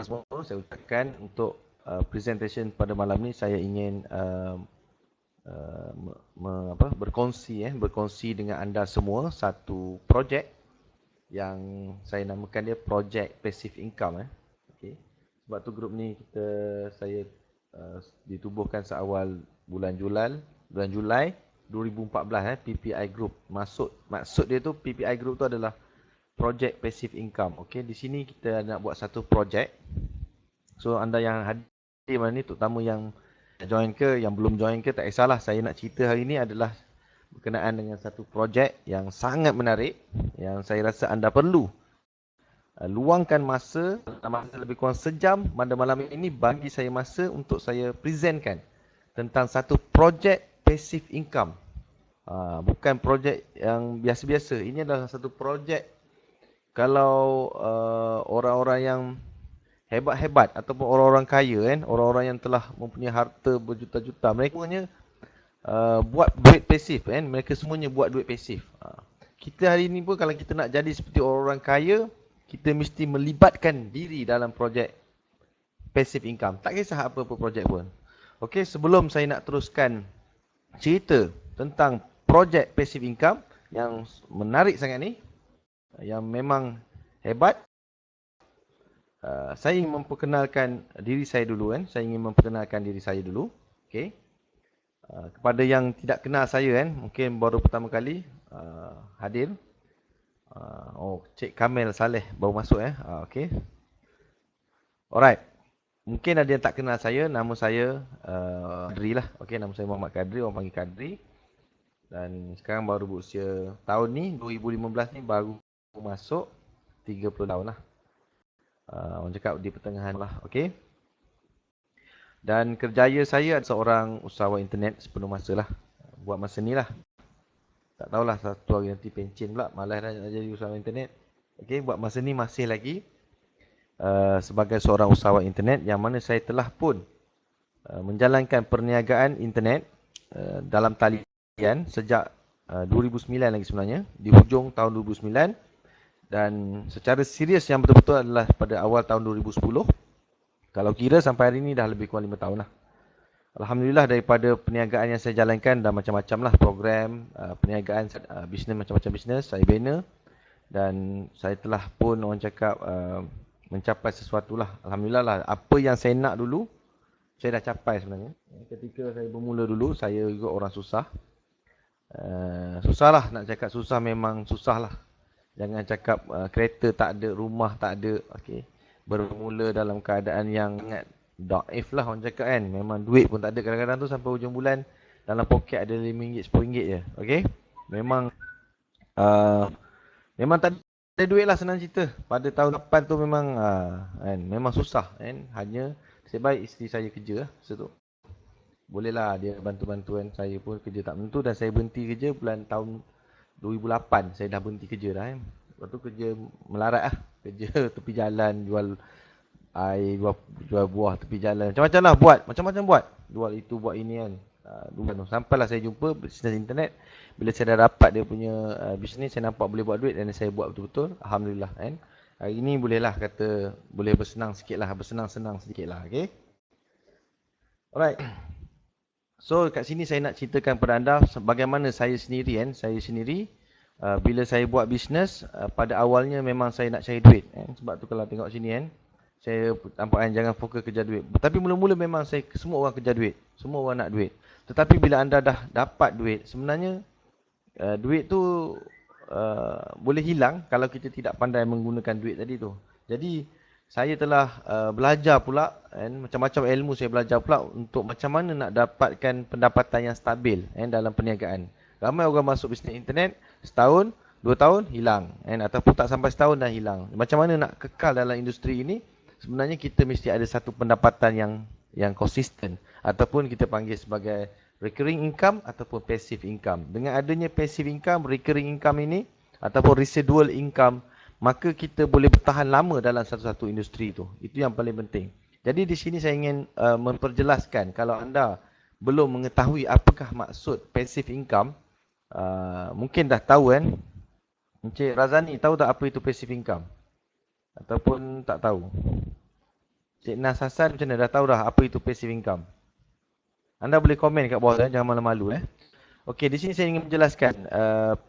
semua, saya ucapkan untuk presentation pada malam ni saya ingin berkongsi dengan anda semua satu projek yang saya namakan dia projek passive income. Okay. Sebab tu grup ni saya ditubuhkan seawal bulan Julai 2014. PPI Group. Maksud dia tu, PPI Group tu adalah projek passive income. Okey, di sini kita nak buat satu projek. So anda yang hadir malam ni, terutama yang join ke, yang belum join ke, tak kisahlah. Saya nak cerita hari ni adalah berkenaan dengan satu projek yang sangat menarik, yang saya rasa anda perlu luangkan masa, lebih kurang sejam pada malam ini, bagi saya masa untuk saya presentkan tentang satu projek passive income. Bukan projek yang biasa-biasa. Ini adalah satu projek kalau orang-orang yang hebat-hebat ataupun orang-orang kaya kan, orang-orang yang telah mempunyai harta berjuta-juta, mereka punya buat duit pasif kan, mereka semuanya buat duit pasif. Kita hari ni pun kalau kita nak jadi seperti orang-orang kaya, kita mesti melibatkan diri dalam projek passive income. Tak kisah apa-apa projek pun. Okey, sebelum saya nak teruskan cerita tentang projek passive income yang menarik sangat ni, yang memang hebat, saya ingin memperkenalkan diri saya dulu kan. Okey. Kepada yang tidak kenal saya kan, mungkin baru pertama kali hadir. Cik Kamel Saleh baru masuk okey. Alright. Mungkin ada yang tak kenal saya, nama saya Kadri lah. Okey, nama saya Muhammad Kadri, orang panggil Kadri. Dan sekarang baru berusia tahun ni 2015 ni baru masuk 30 tahun lah. Orang cakap di pertengahan lah, okey. Dan kerjaya saya adalah seorang usahawan internet sepenuh masa lah. Buat masa ni lah. Tak tahulah satu hari nanti pencen pula, malas dah nak jadi usahawan internet. Okey, buat masa ni masih lagi sebagai seorang usahawan internet, yang mana saya telah pun menjalankan perniagaan internet dalam talian sejak 2009 lagi sebenarnya, di hujung tahun 2009. Dan secara serius yang betul-betul adalah pada awal tahun 2010. Kalau kira sampai hari ini dah lebih kurang 5 tahun lah. Alhamdulillah, daripada perniagaan yang saya jalankan dah macam-macam lah program perniagaan, bisnes, macam-macam bisnes saya bina. Dan saya telah pun orang cakap mencapai sesuatu lah. Alhamdulillah lah, apa yang saya nak dulu saya dah capai sebenarnya. Ketika saya bermula dulu, saya juga orang susah. Susah lah, nak cakap susah memang susah lah. Jangan cakap kereta tak ada, rumah tak ada. Okay. Bermula dalam keadaan yang sangat daif lah orang cakap kan. Memang duit pun tak ada. Kadang-kadang tu sampai hujung bulan dalam poket ada RM5, RM10 je. Okay. Memang tak ada duit lah, senang cerita. Pada tahun 8 tu memang kan, memang susah kan. Hanya nasib baik isteri saya kerja lah masa tu. Boleh lah dia bantu-bantuan. Saya pun kerja tak menentu dan saya berhenti kerja tahun 2008 saya dah berhenti kerja dah kan. Lepas tu kerja melarat lah. Kerja tepi jalan, jual air, jual buah tepi jalan. Macam-macam lah buat. Macam-macam buat. Jual itu, buat ini kan. Sampailah saya jumpa bisnes internet. Bila saya dah dapat dia punya bisnes, saya nampak boleh buat duit dan saya buat betul-betul. Alhamdulillah kan. Hari ni bolehlah kata, boleh bersenang sikit lah. Bersenang-senang sedikit lah. Okay. Alright. So kat sini saya nak ceritakan kepada anda bagaimana saya sendiri kan. Saya sendiri bila saya buat bisnes, pada awalnya memang saya nak cari duit kan. Sebab tu kalau tengok sini kan, saya nampak kan, jangan fokus kerja duit. Tapi mula-mula memang semua orang kerja duit. Semua orang nak duit. Tetapi bila anda dah dapat duit, sebenarnya duit tu boleh hilang kalau kita tidak pandai menggunakan duit tadi tu. Jadi saya telah belajar pula kan, macam-macam ilmu saya belajar pula untuk macam mana nak dapatkan pendapatan yang stabil kan, dalam perniagaan. Ramai orang masuk bisnes internet, setahun, 2 tahun, hilang. Kan, ataupun tak sampai setahun dah hilang. Macam mana nak kekal dalam industri ini? Sebenarnya kita mesti ada satu pendapatan yang konsisten. Ataupun kita panggil sebagai recurring income ataupun passive income. Dengan adanya passive income, recurring income ini, ataupun residual income, maka kita boleh bertahan lama dalam satu-satu industri itu. Itu yang paling penting. Jadi di sini saya ingin memperjelaskan, kalau anda belum mengetahui apakah maksud passive income, mungkin dah tahu kan. Encik Razani tahu tak apa itu passive income? Ataupun tak tahu? Cik Nas Hassan macam mana? Dah tahu dah apa itu passive income? Anda boleh komen kat bawah jangan malu-malu Okey, di sini saya ingin menjelaskan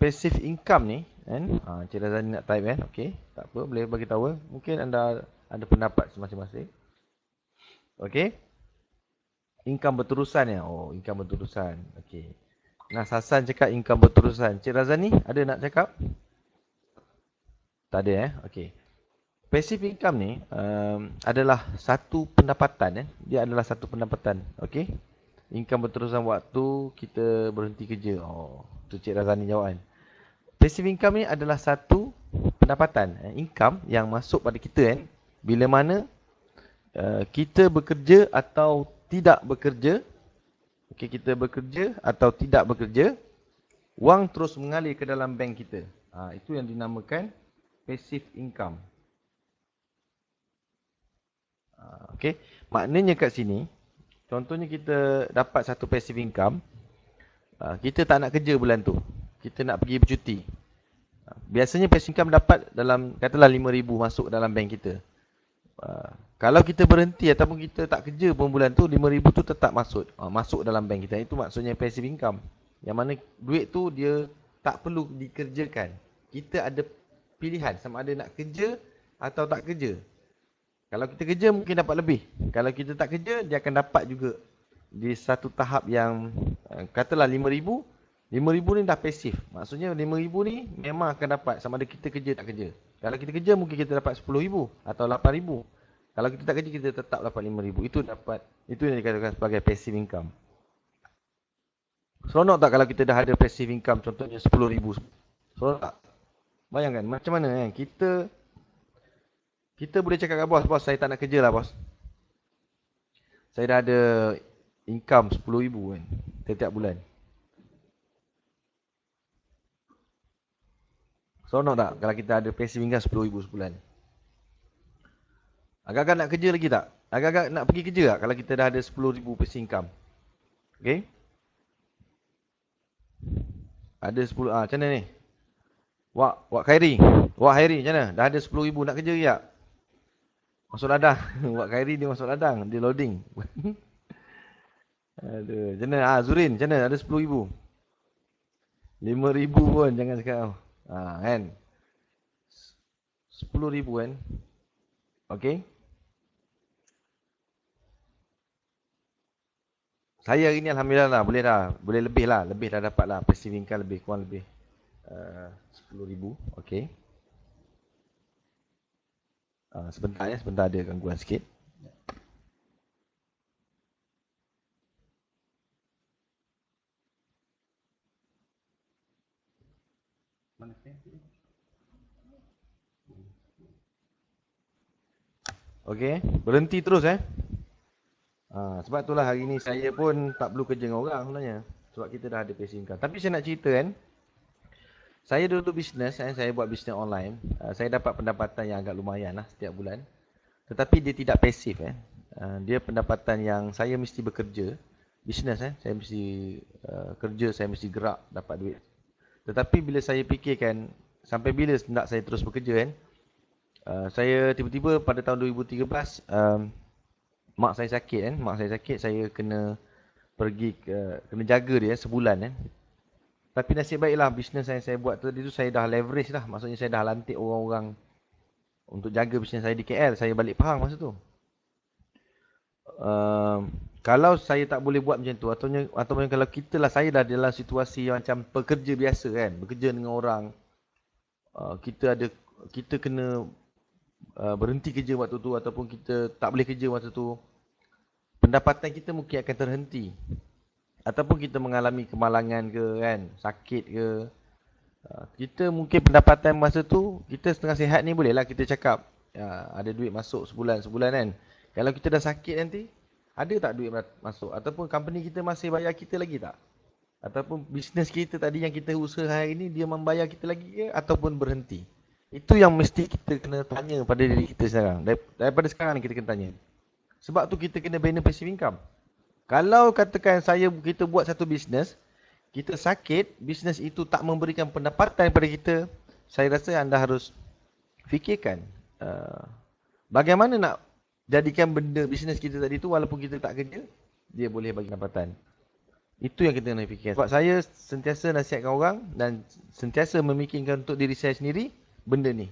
passive income ni kan. Cik Razani nak type kan. Okey, tak apa, boleh bagi tahu. Mungkin anda ada pendapat masing-masing. Okey. Income berterusan ya. Oh, income berterusan. Okey. Nas Hassan cakap income berterusan. Cik Razani ada nak cakap? Tak ada Okey. Passive income ni adalah satu pendapatan Dia adalah satu pendapatan. Okey. Income berterusan waktu kita berhenti kerja. Oh, tu Cik Razani jawab kan. Passive income ni adalah satu pendapatan, income yang masuk pada kita bila mana kita bekerja atau tidak bekerja. Okey, kita bekerja atau tidak bekerja, wang terus mengalir ke dalam bank kita. Itu yang dinamakan passive income. Okey, maknanya kat sini, contohnya kita dapat satu passive income, kita tak nak kerja bulan tu. Kita nak pergi bercuti. Biasanya passive income dapat dalam, katalah 5,000 masuk dalam bank kita. Kalau kita berhenti ataupun kita tak kerja pun bulan tu, 5,000 tu tetap masuk dalam bank kita. Itu maksudnya passive income. Yang mana duit tu dia tak perlu dikerjakan. Kita ada pilihan sama ada nak kerja atau tak kerja. Kalau kita kerja mungkin dapat lebih. Kalau kita tak kerja, dia akan dapat juga di satu tahap yang katalah 5,000. 5,000 ni dah pasif. Maksudnya 5,000 ni memang akan dapat sama ada kita kerja tak kerja. Kalau kita kerja mungkin kita dapat 10,000 atau 8,000. Kalau kita tak kerja kita tetap dapat 5,000. Itu yang dikatakan sebagai passive income. Seronok tak kalau kita dah ada passive income contohnya 10,000? Seronok tak? Bayangkan macam mana kita boleh cakap kat bos, saya tak nak kerja lah bos. Saya dah ada income 10,000 kan setiap bulan. Seronok tak kalau kita ada passive income 10,000 sebulan? Agak-agak nak kerja lagi tak? Agak-agak nak pergi kerja tak kalau kita dah ada 10,000 passive income? Okay? Ada 10, macam mana ni? Wak Khairi. Wak Khairi macam mana? Dah ada 10,000 nak kerja ke tak? Masuk ladang. Wak Khairi dia masuk ladang. Dia loading. Aduh, macam mana? Zurin macam mana? Ada 10,000. 5,000 pun jangan cakap. Kan? 10,000 kan? Okay? Saya hari ni Alhamdulillah lah, boleh dah. Boleh lebih lah. Lebih dah dapat lah. Passive income lebih, kurang lebih 10,000. Okay. Sebentar sebentar ada gangguan sikit. Okay, berhenti terus sebab itulah hari ni saya pun tak perlu kerja dengan orang sebenarnya. Sebab kita dah ada passive income. Tapi saya nak cerita saya dulu bisnes saya buat bisnes online. Saya dapat pendapatan yang agak lumayan lah setiap bulan. Tetapi dia tidak pasif dia pendapatan yang saya mesti bekerja. Bisnes saya mesti kerja, saya mesti gerak dapat duit. Tetapi bila saya fikirkan sampai bila nak saya terus bekerja saya tiba-tiba pada tahun 2013 mak saya sakit saya kena pergi kena jaga dia sebulan Tapi nasib baiklah bisnes yang saya buat tadi tu saya dah leverage lah. Maksudnya saya dah lantik orang-orang untuk jaga bisnes saya di KL. Saya balik Pahang masa tu. Kalau saya tak boleh buat macam tu ataupun kalau kita lah, saya dah dalam situasi macam pekerja biasa kan, bekerja dengan orang, kita kena berhenti kerja waktu tu ataupun kita tak boleh kerja waktu tu, pendapatan kita mungkin akan terhenti ataupun kita mengalami kemalangan ke kan, sakit ke, kita mungkin pendapatan masa tu kita setengah sihat ni bolehlah kita cakap ada duit masuk sebulan kan. Kalau kita dah sakit nanti, ada tak duit masuk? Ataupun company kita masih bayar kita lagi tak? Ataupun bisnes kita tadi yang kita usaha hari ni, dia membayar kita lagi ke? Ataupun berhenti? Itu yang mesti kita kena tanya pada diri kita sekarang. Daripada sekarang ni kita kena tanya. Sebab tu kita kena bina passive income. Kalau katakan kita buat satu bisnes, kita sakit, bisnes itu tak memberikan pendapatan kepada kita, saya rasa anda harus fikirkan bagaimana nak jadikan benda bisnes kita tadi tu walaupun kita tak kerja, dia boleh bagi pendapatan. Itu yang kita kena fikir. Sebab saya sentiasa nasihatkan orang dan sentiasa memikirkan untuk diri saya sendiri benda ni.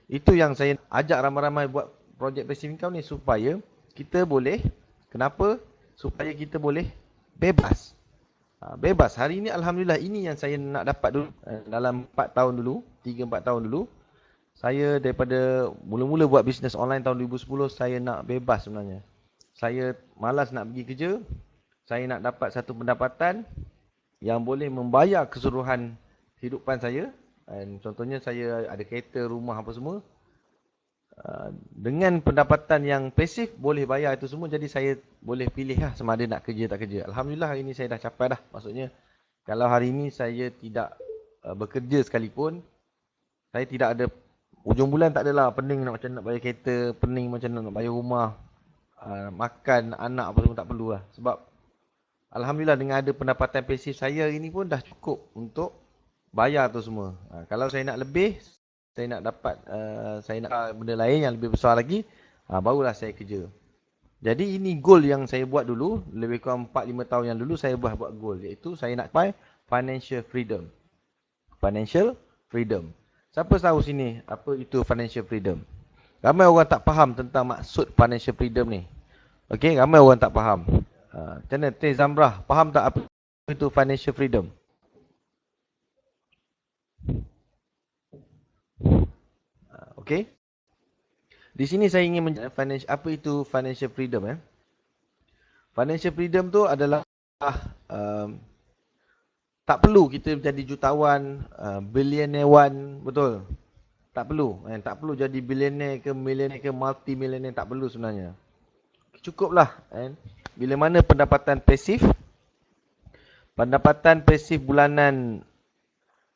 Itu yang saya ajak ramai-ramai buat projek passive income ni supaya kita boleh, kenapa? Supaya kita boleh bebas. Bebas. Hari ni Alhamdulillah ini yang saya nak dapat dulu. Dalam 4 tahun dulu, 3-4 tahun dulu. Saya daripada mula-mula buat bisnes online tahun 2010, saya nak bebas sebenarnya. Saya malas nak pergi kerja. Saya nak dapat satu pendapatan yang boleh membayar keseluruhan kehidupan saya. Dan contohnya saya ada kereta, rumah apa semua. Dengan pendapatan yang pasif boleh bayar itu semua, jadi saya boleh pilih lah sama ada nak kerja tak kerja. Alhamdulillah hari ini saya dah capai dah. Maksudnya kalau hari ini saya tidak bekerja sekalipun, saya tidak ada ujung bulan tak adalah pening nak macam nak bayar kereta, pening macam nak bayar rumah, makan anak apa semua tak perlu lah. Sebab Alhamdulillah dengan ada pendapatan pasif saya ini pun dah cukup untuk bayar tu semua. Kalau saya nak lebih, saya nak dapat, saya nak benda lain yang lebih besar lagi, barulah saya kerja. Jadi ini goal yang saya buat dulu, lebih kurang 4-5 tahun yang dulu saya buat goal, iaitu saya nak capai financial freedom. Financial freedom. Siapa tahu sini apa itu financial freedom? Ramai orang tak faham tentang maksud financial freedom ni. Okey, ramai orang tak faham. Macam mana? Teh Zamrah, faham tak apa itu financial freedom? Okey. Di sini saya ingin menjelaskan apa itu financial freedom. Financial freedom tu adalah tak perlu kita jadi jutawan, billionaire, betul? Tak perlu. Tak perlu jadi billionaire ke, millionaire ke, multi-millionaire, tak perlu sebenarnya. Cukuplah. Bila mana pendapatan pasif bulanan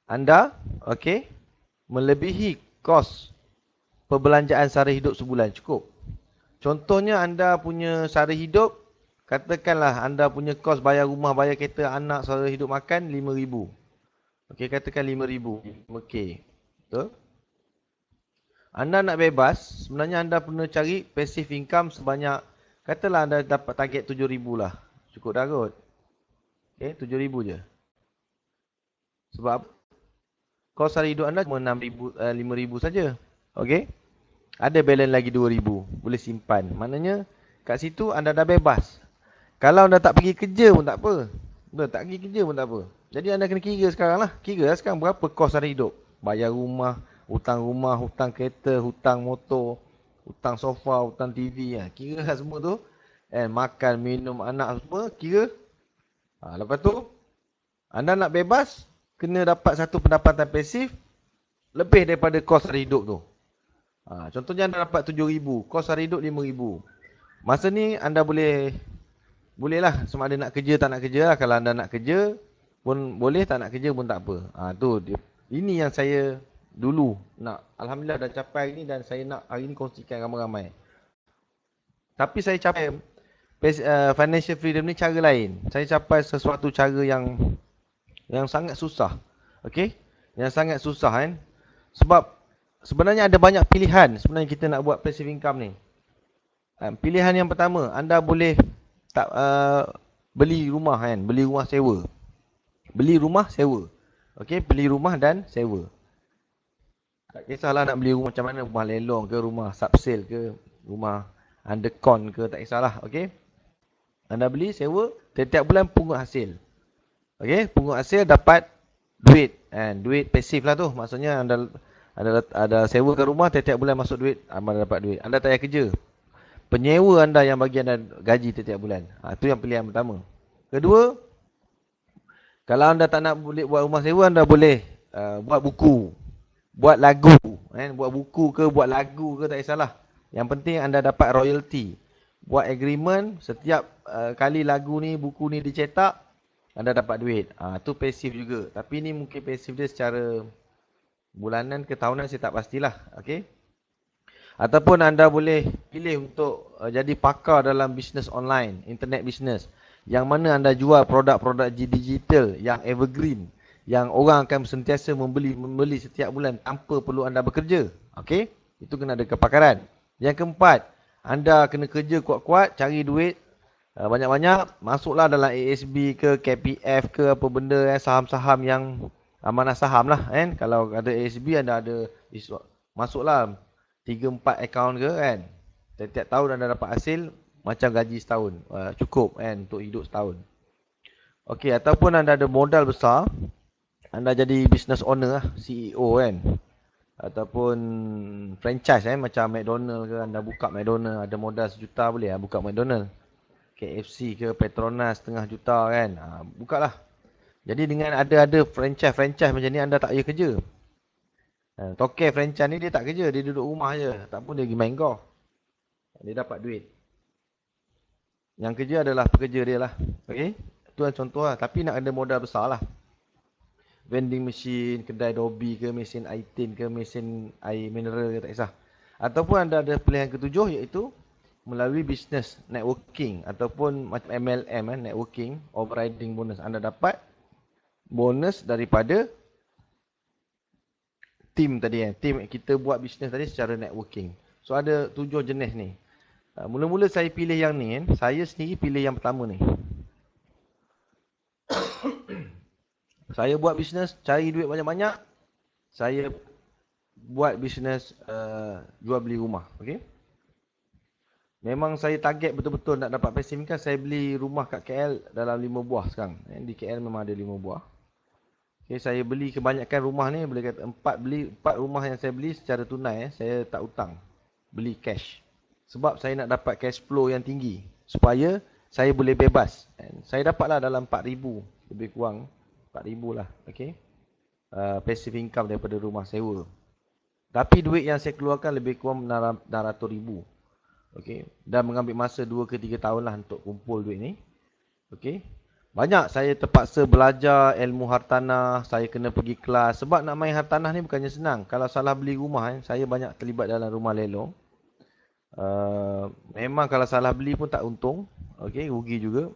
anda, okey, melebihi kos perbelanjaan sara hidup sebulan, cukup. Contohnya anda punya sara hidup, katakanlah anda punya kos bayar rumah, bayar kereta, anak, sara hidup makan RM5,000. Okey, katakan RM5,000. Okey. Betul? Anda nak bebas, sebenarnya anda perlu cari passive income sebanyak, katalah anda dapat target RM7,000 lah. Cukup dah kot. Okey, RM7,000 je. Sebab kos sara hidup anda cuma RM5,000 saja. Okey? Ada balance lagi RM2,000. Boleh simpan. Maknanya kat situ anda dah bebas. Kalau anda tak pergi kerja pun tak apa. Betul, tak pergi kerja pun tak apa. Jadi anda kena kira sekarang lah. Kira lah sekarang berapa kos sara hidup. Bayar rumah, hutang kereta, hutang motor, hutang sofa, hutang TV. Kira lah semua tu. Makan, minum, anak semua. Kira. Lepas tu, anda nak bebas, kena dapat satu pendapatan pasif lebih daripada kos sara hidup tu. Contohnya anda dapat RM7,000, kos sara hidup RM5,000. Masa ni anda bolehlah sama ada nak kerja tak nak kerja lah. Kalau anda nak kerja pun boleh, tak nak kerja pun tak apa. Ini yang saya dulu nak, Alhamdulillah dah capai ini dan saya nak hari ni kongsikan ramai-ramai. Tapi saya capai financial freedom ni cara lain. Saya capai sesuatu cara yang sangat susah. Okey? Yang sangat susah kan? Sebab sebenarnya ada banyak pilihan sebenarnya kita nak buat passive income ni. Pilihan yang pertama, anda boleh beli rumah kan, beli rumah sewa. Beli rumah sewa. Okey, beli rumah dan sewa. Tak kisahlah nak beli rumah macam mana, rumah lelong ke, rumah subsale ke, rumah undercon ke, tak kisahlah. Okey. Anda beli sewa, setiap bulan pungut hasil. Okey, pungut hasil dapat duit. Duit pasif lah tu. Maksudnya anda ada sewa ke rumah, tiap-tiap bulan masuk duit, anda dapat duit. Anda tak payah kerja. Penyewa anda yang bagi anda gaji tiap-tiap bulan. Itu yang pilihan pertama. Kedua, kalau anda tak nak boleh buat rumah sewa, anda boleh buat buku, buat lagu. Buat buku ke, buat lagu ke, tak kisahlah. Yang penting anda dapat royalty. Buat agreement, setiap kali lagu ni, buku ni dicetak, anda dapat duit. Itu pasif juga. Tapi ni mungkin pasif dia secara bulanan ke tahunan, saya tak pastilah. Okey. Ataupun anda boleh pilih untuk jadi pakar dalam bisnes online, internet bisnes. Yang mana anda jual produk-produk digital yang evergreen, yang orang akan sentiasa membeli setiap bulan tanpa perlu anda bekerja. Okey? Itu kena ada kepakaran. Yang keempat, anda kena kerja kuat-kuat, cari duit banyak-banyak, masuklah dalam ASB ke KPF ke apa benda saham-saham yang amanah saham lah kan. Kalau ada ASB anda ada masuklah 3-4 akaun ke kan. Setiap tahun anda dapat hasil macam gaji setahun. Cukup kan untuk hidup setahun. Okey, ataupun anda ada modal besar, anda jadi business owner lah, CEO kan. Ataupun franchise macam McDonald ke, anda buka McDonald, ada modal 1 juta boleh buka McDonald. KFC ke Petronas setengah juta kan. Bukalah. Jadi dengan ada franchise macam ni anda tak payah kerja. Token franchise ni dia tak kerja, dia duduk rumah je. Tak pun dia pergi main golf. Dia dapat duit. Yang kerja adalah pekerja dia lah. Okey? Itu contoh lah. Tapi nak ada modal besar lah. Vending machine, kedai Dobi ke, mesin air tin ke, mesin air mineral ke, tak kisah. Ataupun anda ada pilihan ketujuh iaitu melalui business networking ataupun macam MLM networking overriding bonus. Anda dapat bonus daripada tim tadi tim kita buat business tadi secara networking. So ada 7 jenis ni. Mula-mula saya pilih yang ni saya sendiri pilih yang pertama ni. Saya buat business cari duit banyak-banyak. Saya buat business jual beli rumah, okey? Memang saya target betul-betul nak dapat passive income. Saya beli rumah kat KL dalam 5 buah sekarang. Di KL memang ada 5 buah. Okay, saya beli kebanyakan rumah ni, boleh kata 4 rumah yang saya beli secara tunai. Saya tak hutang. Beli cash. Sebab saya nak dapat cash flow yang tinggi. Supaya saya boleh bebas. Saya dapatlah dalam 4,000. Lebih kurang 4,000 lah. Okay. Passive income daripada rumah sewa. Tapi duit yang saya keluarkan lebih kurang 600,000. Okey, dan mengambil masa 2 ke 3 tahun lah untuk kumpul duit ni. Okey. Banyak saya terpaksa belajar ilmu hartanah, saya kena pergi kelas sebab nak main hartanah ni bukannya senang. Kalau salah beli rumah saya banyak terlibat dalam rumah lelong. Memang kalau salah beli pun tak untung. Okey, rugi juga.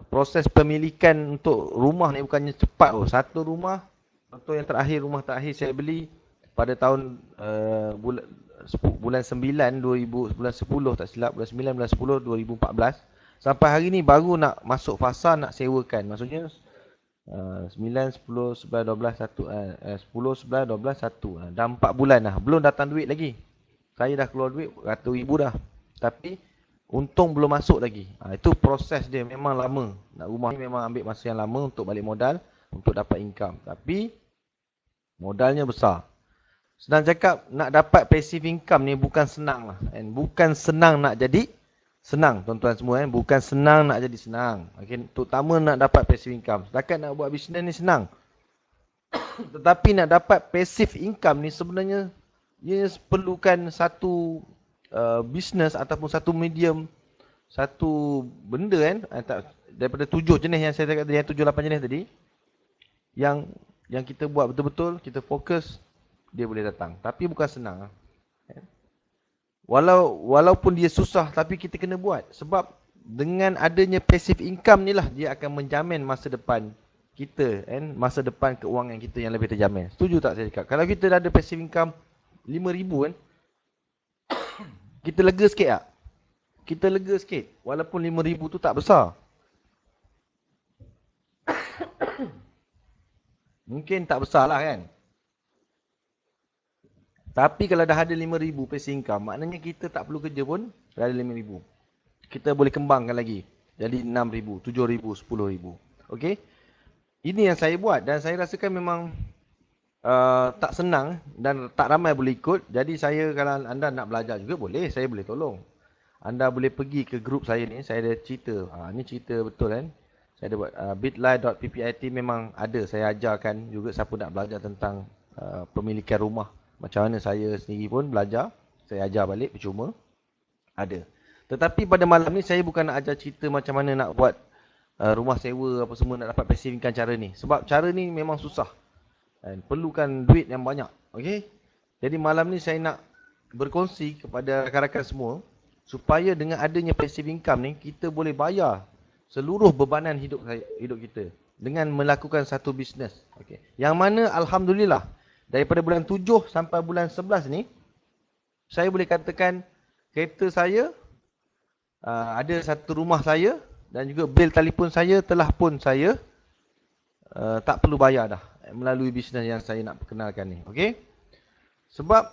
Proses pemilikan untuk rumah ni bukannya cepat. Satu rumah, contoh yang terakhir, rumah terakhir saya beli pada tahun bulan 9 bulan 10 tak silap, bulan 9 bulan 10 2014 sampai hari ni baru nak masuk fasa nak sewakan. Maksudnya 9 10 11 12 1 10 11 12 1 dah 4 bulan dah belum datang duit lagi. Saya dah keluar duit ratus ribu dah tapi untung belum masuk lagi. Itu proses dia memang lama. Nak rumah ni memang ambil masa yang lama untuk balik modal untuk dapat income tapi modalnya besar. Senang cakap, nak dapat passive income ni bukan senang lah. Bukan senang nak jadi senang, tuan-tuan semua. Bukan senang nak jadi senang. Terutama nak dapat passive income. Setakat nak buat bisnes ni senang. Tetapi nak dapat passive income ni sebenarnya, ia perlukan satu bisnes ataupun satu medium, satu benda daripada 7 jenis yang saya cakap tadi, 7-8 jenis tadi. Yang kita buat betul-betul, kita fokus, dia boleh datang. Tapi bukan senang. Walaupun dia susah, tapi kita kena buat. Sebab dengan adanya passive income ni lah, dia akan menjamin masa depan kita. Masa depan keuangan kita yang lebih terjamin. Setuju tak saya cakap? Kalau kita dah ada passive income 5,000 kita lega sikit tak? Kita lega sikit. Walaupun 5,000 tu tak besar. Mungkin tak besar lah kan? Tapi kalau dah ada 5,000 passive income, maknanya kita tak perlu kerja pun, dah ada 5,000. Kita boleh kembangkan lagi. Jadi 6,000, 7,000, 10,000. Okey? Ini yang saya buat dan saya rasakan memang tak senang dan tak ramai boleh ikut. Jadi saya, kalau anda nak belajar juga boleh, saya boleh tolong. Anda boleh pergi ke grup saya ni, saya ada cerita. Ni cerita betul kan? Saya ada buat bit.ly.ppit memang ada. Saya ajarkan juga siapa nak belajar tentang pemilikan rumah. Macam mana saya sendiri pun belajar. Saya ajar balik, percuma. Ada. Tetapi pada malam ni saya bukan nak ajar cerita macam mana nak buat rumah sewa apa semua nak dapat passive income cara ni. Sebab cara ni memang susah. Perlukan duit yang banyak. Okey? Jadi malam ni saya nak berkongsi kepada rakan-rakan semua supaya dengan adanya passive income ni kita boleh bayar seluruh bebanan hidup kita dengan melakukan satu bisnes. Okey. Yang mana alhamdulillah daripada bulan 7 sampai bulan 11 ni Saya boleh katakan kereta saya, ada satu rumah saya dan juga bil telefon saya telah pun saya tak perlu bayar dah melalui bisnes yang saya nak perkenalkan ni. Okey? Sebab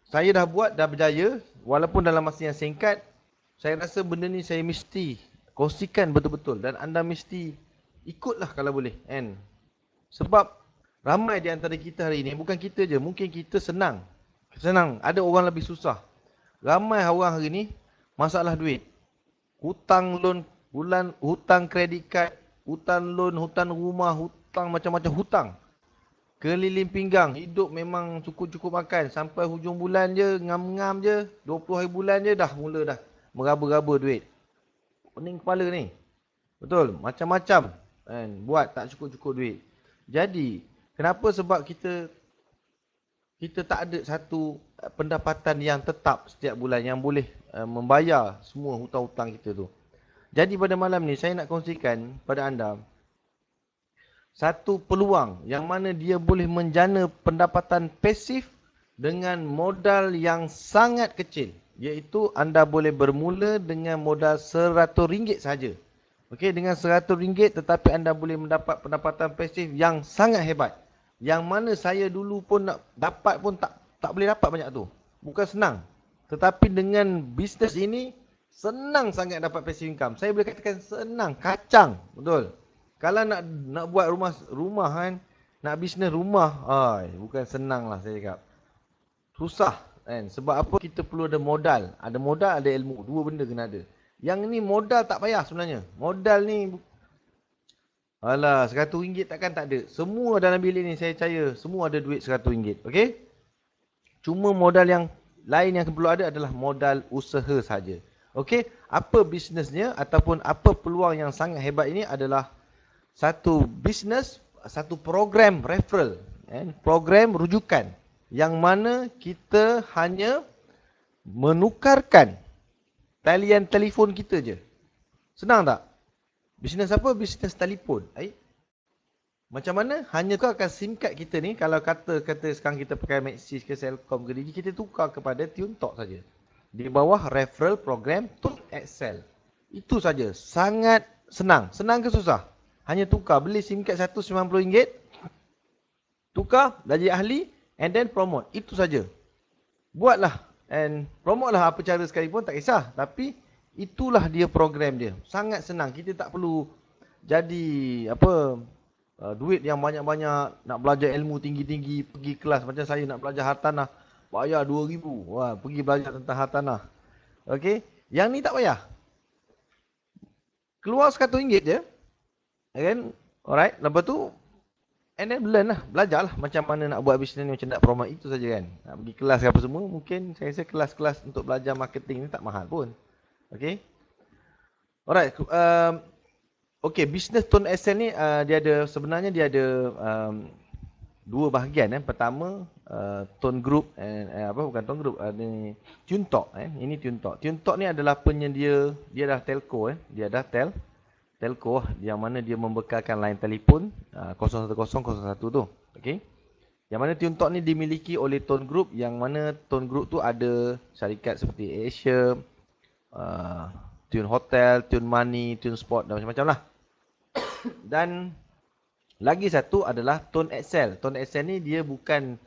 saya dah buat, dah berjaya, walaupun dalam masa yang singkat, saya rasa benda ni saya mesti kongsikan betul-betul dan anda mesti ikutlah kalau boleh, kan? Sebab ramai di antara kita hari ini, bukan kita je, mungkin kita senang. Senang, ada orang lebih susah. Ramai orang hari ini masalah duit. Hutang loan bulan, hutang kredit kad, hutang loan, hutang rumah, hutang macam-macam hutang. Keliling pinggang, hidup memang cukup-cukup makan. Sampai hujung bulan je, ngam-ngam je, 20 hari bulan je dah mula dah meraba-raba duit. Pening kepala ni. Betul, macam-macam kan, buat tak cukup-cukup duit. Jadi, kenapa? Sebab kita tak ada satu pendapatan yang tetap setiap bulan yang boleh membayar semua hutang-hutang kita tu. Jadi pada malam ni saya nak kongsikan pada anda satu peluang yang mana dia boleh menjana pendapatan pasif dengan modal yang sangat kecil. Iaitu anda boleh bermula dengan modal RM100 saja. Okey, dengan RM100 tetapi anda boleh mendapat pendapatan pasif yang sangat hebat. Yang mana saya dulu pun nak dapat pun tak boleh dapat banyak tu. Bukan senang. Tetapi dengan bisnes ini senang sangat dapat passive income. Saya boleh katakan senang, kacang, betul. Kalau nak buat rumah kan, nak bisnes rumah, bukan senang lah saya cakap. Susah kan. Sebab apa? Kita perlu ada modal. Ada modal, ada ilmu. Dua benda kena ada. Yang ni modal tak payah sebenarnya. Modal ni, alah, RM100 takkan tak ada. Semua dalam bilik ni saya percaya, semua ada duit RM100. Okey? Cuma modal yang lain yang perlu ada adalah modal usaha saja. Okey? Apa bisnesnya ataupun apa peluang yang sangat hebat ini adalah satu bisnes, satu program referral, program rujukan yang mana kita hanya menukarkan talian telefon kita je. Senang tak? Bisnes apa? Bisnes telefon. Macam mana? Hanya tukarkan SIM card kita ni, kalau kata sekarang kita pakai Maxis ke Celcom ke Digi, kita tukar kepada TuneTalk saja. Di bawah referral program Tune Excel. Itu saja. Sangat senang. Senang ke susah? Hanya tukar, beli SIM card RM190, tukar, dah jadi ahli, and then promote. Itu saja. Buatlah and promote lah apa cara sekalipun, tak kisah. Tapi itulah dia program dia. Sangat senang. Kita tak perlu jadi duit yang banyak-banyak, nak belajar ilmu tinggi-tinggi, pergi kelas. Macam saya nak belajar hartanah, bayar RM2,000. Wah, pergi belajar tentang hartanah. Okey, yang ni tak payah. Keluar RM100 je. Kan? Alright, lepas tu and then learn lah, belajar lah macam mana nak buat bisnes ni, macam nak promote, itu saja kan. Nak pergi kelas ke apa semua, mungkin saya rasa kelas-kelas untuk belajar marketing ni tak mahal pun. Okay. Alright, okay, bisnes Tune Excel ni sebenarnya dia ada dua bahagian. Pertama, Tone Group, bukan Tone Group, ni TuneTalk. Ini TuneTalk. TuneTalk ni adalah penyedia, dia dah telco, dia dah telco yang mana dia membekalkan line telefon 01001 tu. Okey. Yang mana TuneTalk ni dimiliki oleh Tone Group, yang mana Tone Group tu ada syarikat seperti Asia, Tune Hotel, Tune Money, Tune Sport dan macam-macam lah. Dan lagi satu adalah Tune Excel. Tune Excel ni dia bukan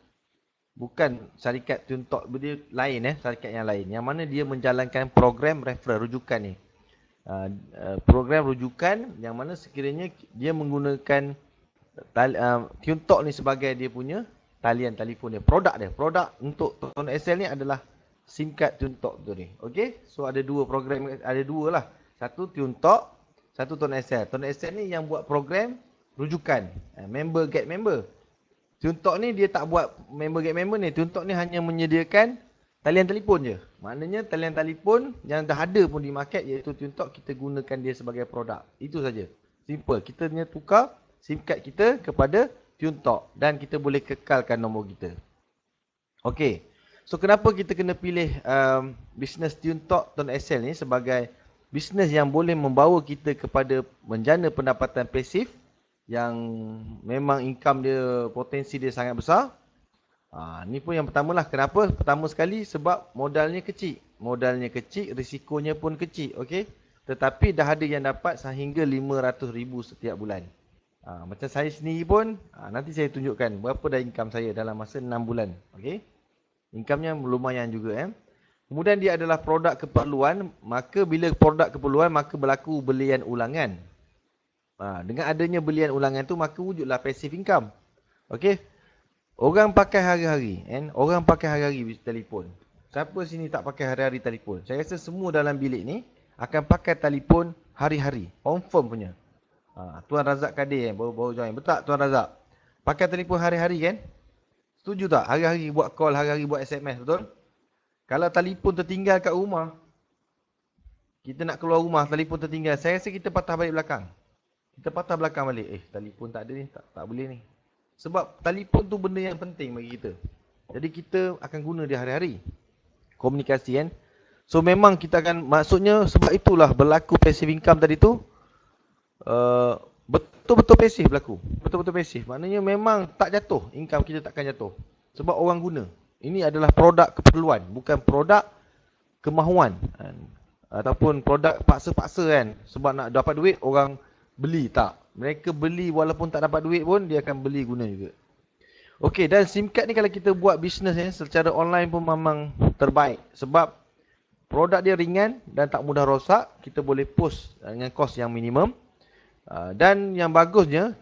syarikat TuneTalk, dia lain, syarikat yang lain, yang mana dia menjalankan program referral rujukan ni. Program rujukan yang mana sekiranya dia menggunakan TuneTalk ni sebagai dia punya talian telefon dia, produk untuk Tune Excel ni adalah SIM card TuneTalk tu ni. Okey, so ada dua program, ada dua lah, satu TuneTalk, satu Tune Excel. Tune Excel ni yang buat program rujukan, member get member. TuneTalk ni dia tak buat member get member ni. TuneTalk ni hanya menyediakan talian telefon je. Maknanya talian telefon yang dah ada pun di market, iaitu TuneTalk, kita gunakan dia sebagai produk. Itu saja. Simple. Kita hanya tukar SIM card kita kepada TuneTalk dan kita boleh kekalkan nombor kita. Okey. So kenapa kita kena pilih bisnes TuneTalk Tune Excel ni sebagai bisnes yang boleh membawa kita kepada menjana pendapatan pasif yang memang income dia, potensi dia sangat besar. Ni pun yang pertama lah. Kenapa? Pertama sekali sebab modalnya kecil. Modalnya kecil, risikonya pun kecil. Okey. Tetapi dah ada yang dapat sehingga 500,000 setiap bulan. Macam saya sendiri pun, nanti saya tunjukkan berapa dah income saya dalam masa 6 bulan. Okey. Income-nya lumayan juga. Kemudian dia adalah produk keperluan. Maka bila produk keperluan, maka berlaku belian ulangan. Dengan adanya belian ulangan tu, maka wujudlah passive income. Okey. Orang pakai hari-hari, orang pakai hari-hari telefon. Siapa sini tak pakai hari-hari telefon? Saya rasa semua dalam bilik ni akan pakai telefon hari-hari. Confirm punya. Tuan Razak Kadir baru join. Betul tak Tuan Razak? Pakai telefon hari-hari kan? Setuju tak? Hari-hari buat call, hari-hari buat SMS, betul? Kalau telefon tertinggal kat rumah, kita nak keluar rumah, telefon tertinggal, saya rasa kita patah balik belakang. Kita patah belakang balik. Telefon tak ada ni, tak boleh ni. Sebab telefon tu benda yang penting bagi kita. Jadi kita akan guna dia hari-hari. Komunikasi kan. So memang kita akan, maksudnya sebab itulah berlaku passive income tadi tu. Betul-betul pasif berlaku. Betul-betul pasif. Maknanya memang tak jatuh. Income kita takkan jatuh. Sebab orang guna. Ini adalah produk keperluan. Bukan produk kemahuan. Ataupun produk paksa-paksa kan. Sebab nak dapat duit, orang beli. Tak. Mereka beli walaupun tak dapat duit pun, dia akan beli guna juga. Okey, dan SIM card ni kalau kita buat bisnes secara online pun memang terbaik. Sebab produk dia ringan dan tak mudah rosak. Kita boleh post dengan kos yang minimum. Dan yang bagusnya,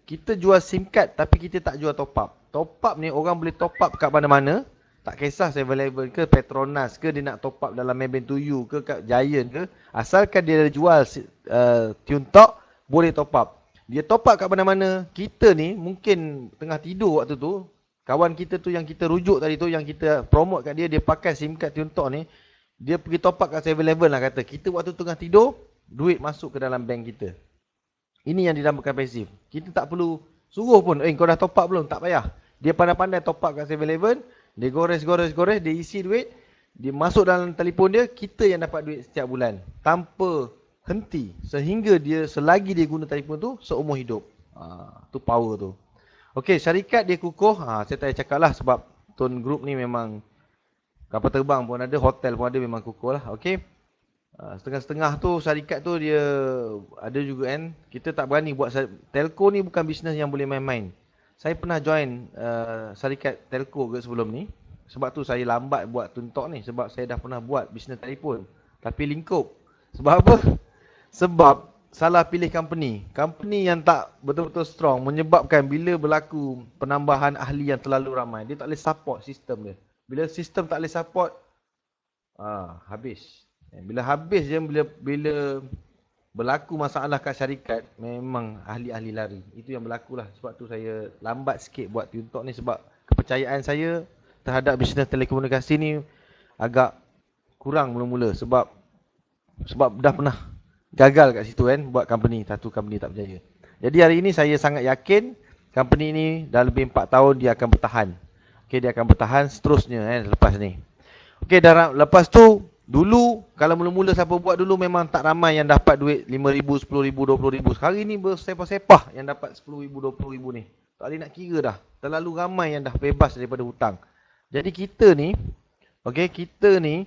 kita jual SIM card tapi kita tak jual top up. Top up ni orang boleh top up kat mana-mana. Tak kisah 7-Eleven ke Petronas ke, dia nak top up dalam Maybank to You ke, kat Giant ke. Asalkan dia jual Tune Talk, boleh top up. Dia top up kat mana-mana. Kita ni mungkin tengah tidur waktu tu. Kawan kita tu yang kita rujuk tadi tu, yang kita promote kat dia, dia pakai SIM card Tune Talk ni. Dia pergi top up kat 7-Eleven lah kata. Kita waktu tengah tidur, duit masuk ke dalam bank kita. Ini yang dinamakan pasif. Kita tak perlu suruh pun. Kau dah top up belum? Tak payah. Dia pandai-pandai top up kat 7-Eleven. Dia gores, dia isi duit. Dia masuk dalam telefon dia. Kita yang dapat duit setiap bulan. Tanpa henti. Sehingga dia, selagi dia guna telefon tu, seumur hidup. Tu power tu. Okey, syarikat dia kukuh. Saya tak payah cakap lah sebab Tone Group ni memang kapal terbang pun ada, hotel pun ada, memang kukuh lah. Okey. Setengah-setengah tu syarikat tu dia ada juga kan. Kita tak berani buat. Telco ni bukan bisnes yang boleh main-main. Saya pernah join syarikat telco ke sebelum ni. Sebab tu saya lambat buat tuntok ni. Sebab saya dah pernah buat bisnes telefon. Tapi lingkup. Sebab apa? Sebab salah pilih company. Company yang tak betul-betul strong menyebabkan bila berlaku penambahan ahli yang terlalu ramai, dia tak boleh support sistem dia. Bila sistem tak boleh support, habis. Bila habis je, bila berlaku masalah kat syarikat, memang ahli-ahli lari. Itu yang berlaku lah. Sebab tu saya lambat sikit buat Tune Talk ni. Sebab kepercayaan saya terhadap bisnes telekomunikasi ni agak kurang mula-mula. Sebab dah pernah gagal kat situ kan. Buat company, satu company tak berjaya. Jadi hari ini saya sangat yakin company ni dah lebih 4 tahun dia akan bertahan. Okay, dia akan bertahan seterusnya lepas ni. Okay, lepas tu, dulu, kalau mula-mula siapa buat dulu memang tak ramai yang dapat duit 5,000, 10,000, 20,000. Sekarang ni bersepah-sepah yang dapat 10,000, 20,000 ni. Tak boleh nak kira dah. Terlalu ramai yang dah bebas daripada hutang. Jadi kita ni,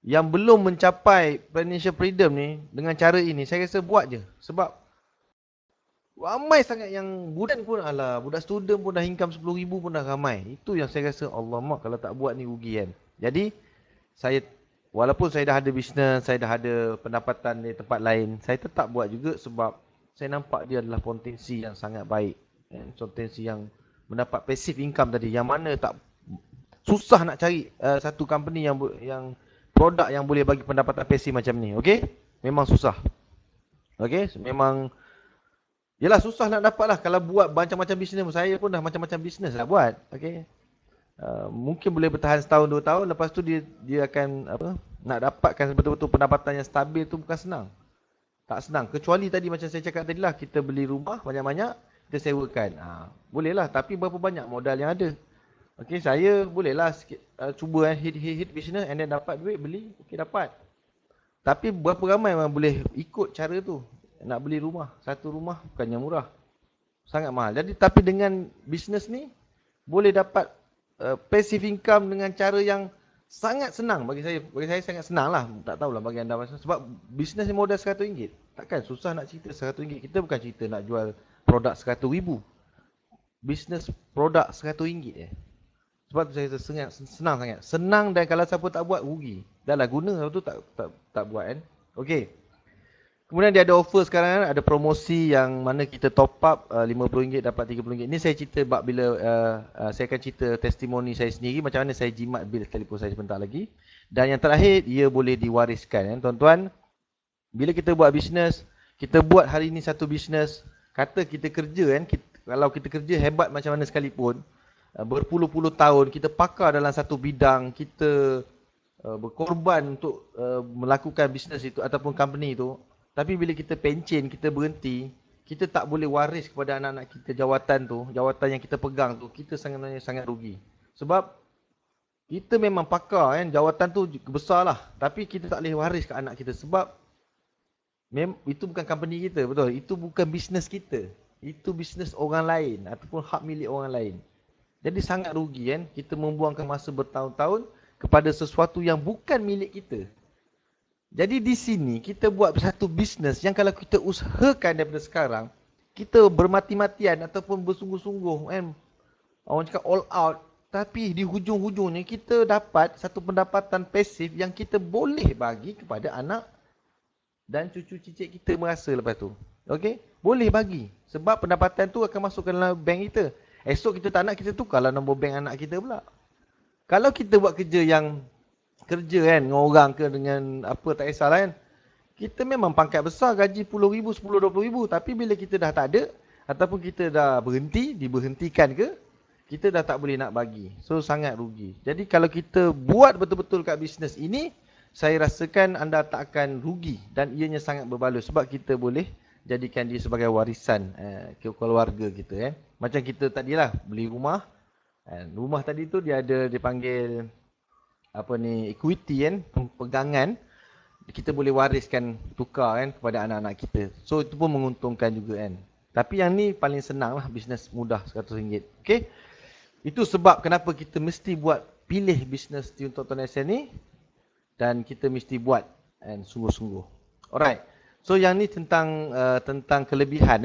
yang belum mencapai financial freedom ni, dengan cara ini, saya rasa buat je. Sebab ramai sangat yang budak pun, budak student pun dah income 10,000 pun dah ramai. Itu yang saya rasa, Allahummah, kalau tak buat ni rugi kan. Jadi, walaupun saya dah ada bisnes, saya dah ada pendapatan di tempat lain, saya tetap buat juga sebab saya nampak dia adalah potensi yang sangat baik. Potensi yang mendapat passive income tadi, yang mana tak susah nak cari satu company yang produk yang boleh bagi pendapatan passive macam ni. Okey? Memang susah. Okey? Memang yalah susah nak dapat lah. Kalau buat macam-macam bisnes, saya pun dah macam-macam bisnes lah buat. Okey? Mungkin boleh bertahan setahun 2 tahun, lepas tu dia akan nak dapatkan betul-betul pendapatan yang stabil tu bukan senang. Tak senang. Kecuali tadi macam saya cakap tadi lah, kita beli rumah banyak-banyak, kita sewakan. Boleh lah, tapi berapa banyak modal yang ada. Okey, saya boleh lah cuba hit business and then dapat duit, beli, okey dapat. Tapi berapa ramai yang boleh ikut cara tu? Nak beli rumah, satu rumah bukannya murah. Sangat mahal. Jadi tapi dengan bisnes ni, boleh dapat passive income dengan cara yang sangat senang bagi saya. Bagi saya sangat senang lah. Tak tahulah bagi anda macam. Sebab bisnes ni modal RM100. Takkan susah nak cerita RM100. Kita bukan cerita nak jual produk RM100,000. Bisnes produk RM100 je. Sebab tu saya rasa senang sangat. Senang dan kalau siapa tak buat, rugi. Dah lah guna, sebab tu tak buat kan. Okey. Kemudian dia ada offer sekarang, ada promosi yang mana kita top up RM50 dapat RM30. Ini saya cerita bab bila saya akan cerita testimoni saya sendiri macam mana saya jimat bil telefon saya sebentar lagi. Dan yang terakhir, ia boleh diwariskan. Tuan-tuan, bila kita buat bisnes, kita buat hari ini satu bisnes, kata kita kerja kan, kalau kita kerja hebat macam mana sekalipun, berpuluh-puluh tahun, kita pakar dalam satu bidang, kita berkorban untuk melakukan bisnes itu ataupun company itu. Tapi bila kita pencen, kita berhenti, kita tak boleh waris kepada anak-anak kita jawatan tu, jawatan yang kita pegang tu, kita sangat rugi. Sebab kita memang pakar kan, jawatan tu besar lah. Tapi kita tak boleh waris ke anak kita sebab itu bukan company kita, betul? Itu bukan bisnes kita. Itu bisnes orang lain ataupun hak milik orang lain. Jadi sangat rugi kan, kita membuangkan masa bertahun-tahun kepada sesuatu yang bukan milik kita. Jadi di sini kita buat satu bisnes yang kalau kita usahakan daripada sekarang, kita bermati-matian ataupun bersungguh-sungguh kan, orang cakap all out, tapi di hujung-hujungnya kita dapat satu pendapatan pasif yang kita boleh bagi kepada anak dan cucu cicit kita merasa lepas tu. Okey? Boleh bagi. Sebab pendapatan tu akan masuk ke dalam bank kita. Esok kita tak nak, kita tukarlah nombor bank anak kita pula. Kalau kita buat kerja kan dengan orang ke dengan apa tak kisahlah kan. Kita memang pangkat besar, gaji RM10,000, RM10,000, RM20,000. Tapi bila kita dah tak ada ataupun kita dah berhenti, diberhentikan ke, kita dah tak boleh nak bagi. So sangat rugi. Jadi kalau kita buat betul-betul kat bisnes ini, saya rasakan anda tak akan rugi dan ianya sangat berbaloi sebab kita boleh jadikan dia sebagai warisan ke keluarga kita kan. Macam kita tadilah beli rumah. Rumah tadi tu dia ada dipanggil equity kan, pegangan. Kita boleh wariskan, tukar kan kepada anak-anak kita. So itu pun menguntungkan juga kan. Tapi yang ni paling senang lah, bisnes mudah RM100. Okey. Itu sebab kenapa kita mesti pilih bisnes Tuan-Tuan SN ni dan kita mesti buat kan sungguh-sungguh. Alright. So yang ni tentang kelebihan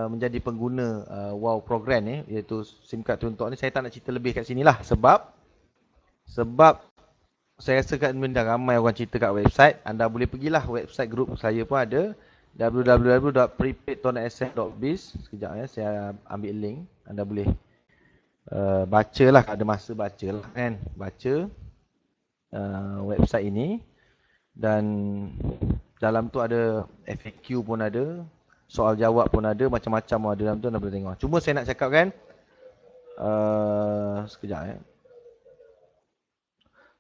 menjadi pengguna WOW program ni, iaitu SIM card Tuan-Tuan ni. Saya tak nak cerita lebih kat sini lah sebab saya rasa kat admin dah ramai orang cerita kat website. Anda boleh pergilah website grup saya pun ada, www.prepaidtonasn.biz. Sekejap ya, saya ambil link. Anda boleh bacalah, ada masa bacalah kan. Baca website ini dan dalam tu ada FAQ pun ada, soal jawab pun ada, macam-macam pun ada dalam tu, anda boleh tengok. Cuma saya nak cakap kan, sekejap ya.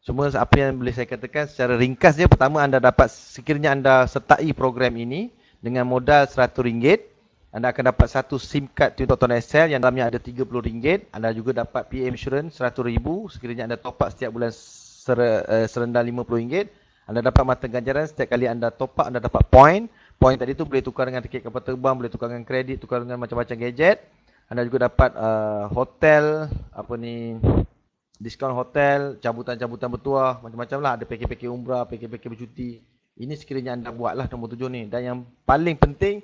Cuma apa yang boleh saya katakan secara ringkas je, pertama anda dapat, sekiranya anda sertai program ini dengan modal RM100, anda akan dapat satu SIM card Tuan-Tuan SL yang dalamnya ada RM30. Anda juga dapat PA Insurance RM100,000 sekiranya anda top up setiap bulan serendah RM50. Anda dapat mata ganjaran setiap kali anda top up, anda dapat point. Point tadi tu boleh tukar dengan tiket kapal terbang, boleh tukar dengan kredit, tukar dengan macam-macam gadget. Anda juga dapat hotel, diskaun hotel, cabutan-cabutan bertuah, macam-macam lah. Ada pakej-pakej umrah, pakej-pakej bercuti. Ini sekiranya anda buatlah nombor 7 ni. Dan yang paling penting,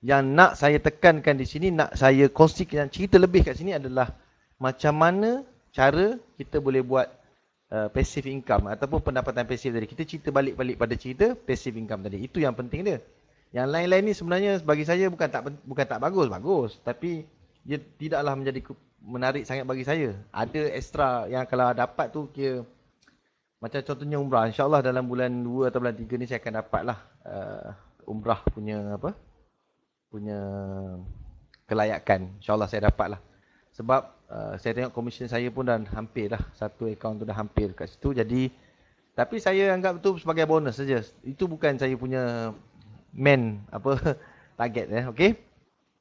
yang nak saya tekankan di sini, nak saya kongsikan cerita lebih kat sini adalah macam mana cara kita boleh buat passive income ataupun pendapatan pasif tadi. Kita cerita balik-balik pada cerita passive income tadi. Itu yang penting dia. Yang lain-lain ni sebenarnya bagi saya bukan tak bagus. Tapi dia tidaklah menjadi menarik sangat bagi saya. Ada extra yang kalau dapat tu kira macam contohnya umrah. InsyaAllah dalam bulan 2 atau bulan 3 ni saya akan dapat lah umrah punya kelayakan. InsyaAllah saya dapat lah. Sebab saya tengok komisen saya pun dah hampir dah. Satu akaun tu dah hampir kat situ. Jadi, tapi saya anggap tu sebagai bonus saja. Itu bukan saya punya target okey.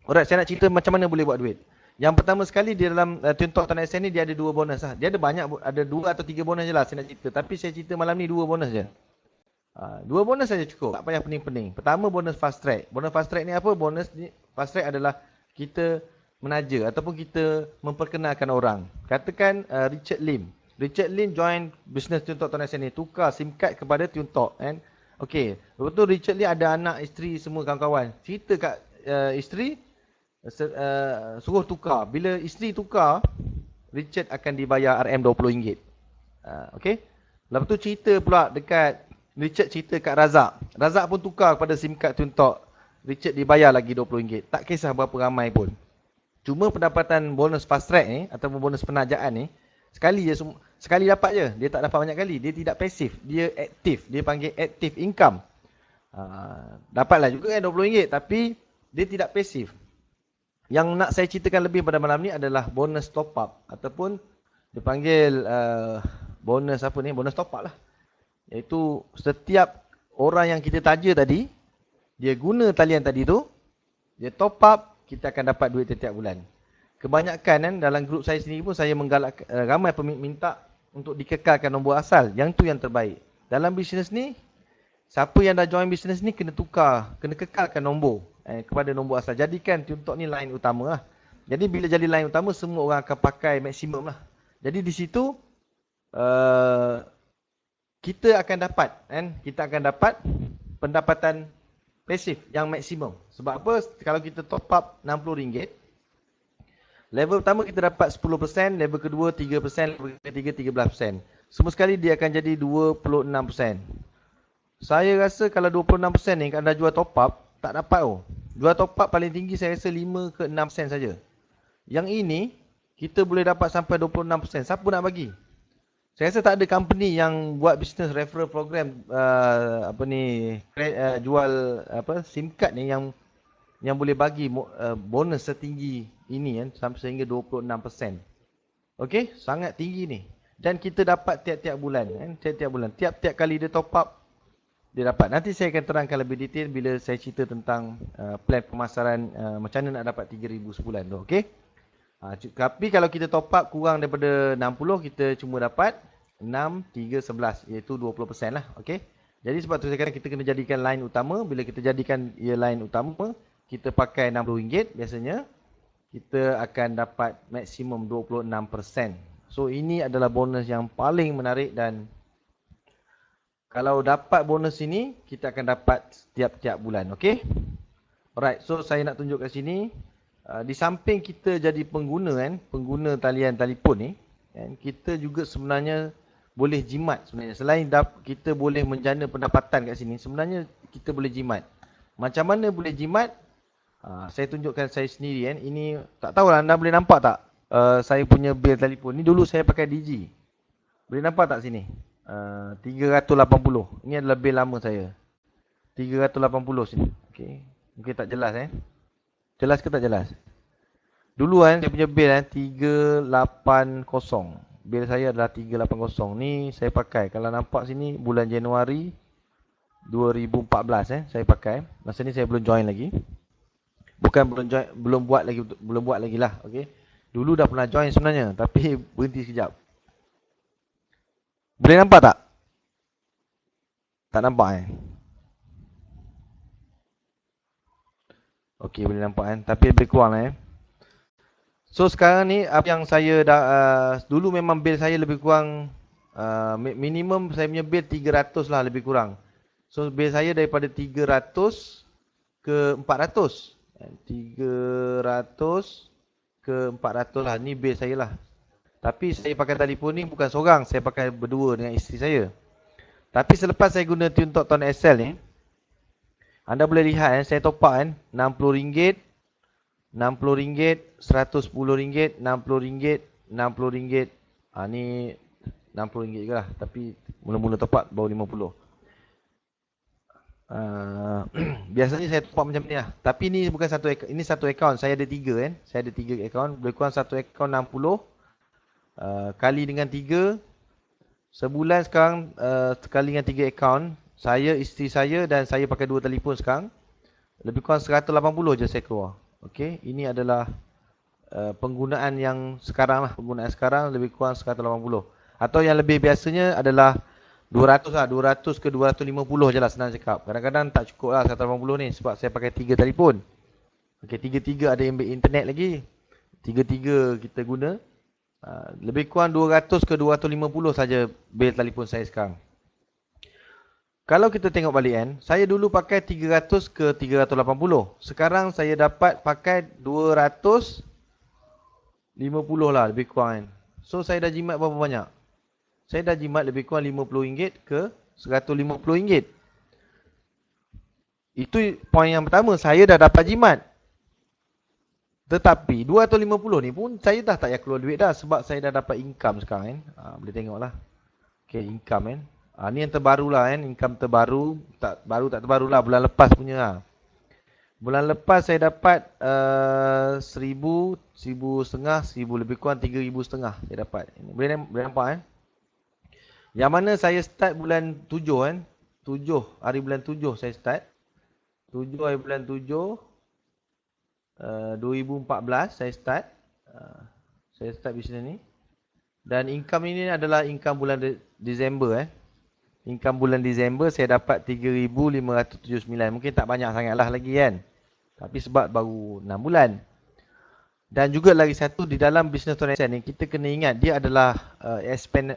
Alright, saya nak cerita macam mana boleh buat duit. Yang pertama sekali di dalam Tuan-Tuan SN ni dia ada 2 bonus lah. Dia ada banyak, ada 2 atau 3 bonus je lah saya nak cerita. Tapi saya cerita malam ni 2 bonus je. 2 bonus saja cukup. Tak payah pening-pening. Pertama bonus fast track. Bonus fast track ni apa? Bonus ni fast track adalah kita menaja ataupun kita memperkenalkan orang. Katakan Richard Lim. Richard Lim join bisnes Tune Talk Tuan SN ni, tukar SIM card kepada Tune Talk kan. Okey, lepas tu Richard Lim ada anak, isteri, semua kawan-kawan. Cerita kat isteri, suruh tukar. Bila isteri tukar, Richard akan dibayar RM20. Okey. Lepas tu cerita pula dekat Richard cerita kat Razak. Razak pun tukar kepada SIM card Tune Talk. Richard dibayar lagi RM20. Tak kisah berapa ramai pun. Cuma pendapatan bonus fast track ni ataupun bonus penajaan ni sekali dapat je. Dia tak dapat banyak kali. Dia tidak pasif, dia aktif. Dia panggil active income. Dapatlah juga kan RM20 tapi dia tidak pasif. Yang nak saya ceritakan lebih pada malam ni adalah bonus top up ataupun dia panggil bonus apa ni? Bonus top up lah. Iaitu setiap orang yang kita taja tadi, dia guna talian tadi tu, dia top up, kita akan dapat duit setiap bulan. Kebanyakan kan dalam grup saya sendiri pun saya menggalak ramai minta untuk dikekalkan nombor asal. Yang tu yang terbaik. Dalam bisnes ni, siapa yang dah join bisnes ni kena tukar, kena kekalkan nombor kepada nombor asal. Jadikan Tune Talk ni line utama lah. Jadi bila jadi line utama, semua orang akan pakai maksimum lah. Jadi di situ kita akan dapat kan, kita akan dapat pendapatan pasif yang maksimum. Sebab apa? Kalau kita top up RM60, level pertama kita dapat 10%, level kedua 3%, level ketiga 13%. Semua sekali dia akan jadi 26%. Saya rasa kalau 26% ni anda jual top up, tak dapat oh. Jual top up paling tinggi saya rasa 5 ke 6% saja. Yang ini kita boleh dapat sampai 26%. Siapa nak bagi? Saya rasa tak ada company yang buat business referral program jual SIM card ni yang boleh bagi bonus setinggi ini kan, sampai sehingga 26%. Okey, sangat tinggi ni. Dan kita dapat tiap-tiap bulan kan, tiap-tiap bulan. Tiap-tiap kali dia top up dia dapat. Nanti saya akan terangkan lebih detail bila saya cerita tentang plan pemasaran macam mana nak dapat 3,000 sebulan tu, okey? Tapi kalau kita top up kurang daripada 60, kita cuma dapat 6, 3, 11 iaitu 20% lah, okey? Jadi sebab tu saya kata kita kena jadikan line utama. Bila kita jadikan ia line utama, kita pakai RM60 biasanya, kita akan dapat maksimum 26%. So ini adalah bonus yang paling menarik dan kalau dapat bonus ini, kita akan dapat setiap-tiap bulan, okey? Alright, so saya nak tunjuk kat sini. Di samping kita jadi pengguna kan, pengguna talian telefon ni, kan, kita juga sebenarnya boleh jimat sebenarnya. Selain kita boleh menjana pendapatan kat sini, sebenarnya kita boleh jimat. Macam mana boleh jimat? Saya tunjukkan saya sendiri kan. Ini tak tahulah anda boleh nampak tak? Saya punya bil telefon. Ni dulu saya pakai Digi. Boleh nampak tak sini? 380. Ini adalah bil lama saya. 380 sini. Okey. Mungkin tak jelas Jelas ke tak jelas? Dulu kan saya punya bil 380. Bil saya adalah 380. Ni saya pakai. Kalau nampak sini bulan Januari 2014 saya pakai. Masa ni saya belum join lagi. Bukan belum buat lagi lah, okey. Dulu dah pernah join sebenarnya, tapi berhenti sekejap. Boleh nampak tak? Tak nampak Okey, boleh nampak kan? Tapi lebih kurang lah So sekarang ni apa yang saya dah dulu memang bil saya lebih kurang minimum saya punya bil 300 lah lebih kurang. So bil saya daripada 300 ke 400. 300 ke 400 lah. Ni bil saya lah. Tapi saya pakai telefon ni bukan seorang. Saya pakai berdua dengan isteri saya. Tapi selepas saya guna Tune Talk Tuan XL ni, anda boleh lihat saya top up RM60, RM60, RM110, RM60, RM60. Ni RM60 juga lah. Tapi mula-mula top up baru RM50. Biasanya saya top up macam ni lah. Tapi ni bukan satu akaun. Ini satu akaun. Saya ada 3 kan. Saya ada 3 akaun. Lebih kurang satu akaun 60. Kali dengan 3. Sebulan sekarang kali dengan 3 akaun. Saya, isteri saya dan saya pakai 2 telefon sekarang. Lebih kurang 180 je saya keluar. Okey, ini adalah penggunaan yang sekarang lah. Penggunaan sekarang lebih kurang 180. Atau yang lebih biasanya adalah 200 lah. 200 ke 250 je lah senang cakap. Kadang-kadang tak cukup lah 180 ni sebab saya pakai 3 telefon. Okey, 3 ada ambil internet lagi. Tiga-tiga kita guna. Lebih kurang 200 ke 250 saja bil telefon saya sekarang. Kalau kita tengok balik kan, saya dulu pakai 300 ke 380. Sekarang saya dapat pakai 250 lah lebih kurang kan. So saya dah jimat berapa banyak? Saya dah jimat lebih kurang RM50 ke RM150. Itu poin yang pertama, saya dah dapat jimat. Tetapi 250 ni pun saya dah tak payah keluar duit dah sebab saya dah dapat income sekarang kan. Boleh tengok lah. Okay, income kan. Ni yang terbaru lah kan. Income terbaru. Tak terbaru lah. Bulan lepas punya lah. Bulan lepas saya dapat 1,000, 1,500, 1,000 lebih kurang 3,500 saya dapat. Boleh nampak kan. Yang mana saya start bulan 7 kan. 7, hari bulan 7 saya start. 7 hari bulan 7. 2014 saya start. Saya start bisnes ni. Dan income ini adalah income bulan Disember Income bulan Disember saya dapat 3,579. Mungkin tak banyak sangatlah lagi kan. Tapi sebab baru 6 bulan. Dan juga lagi satu di dalam business transaction ni kita kena ingat dia adalah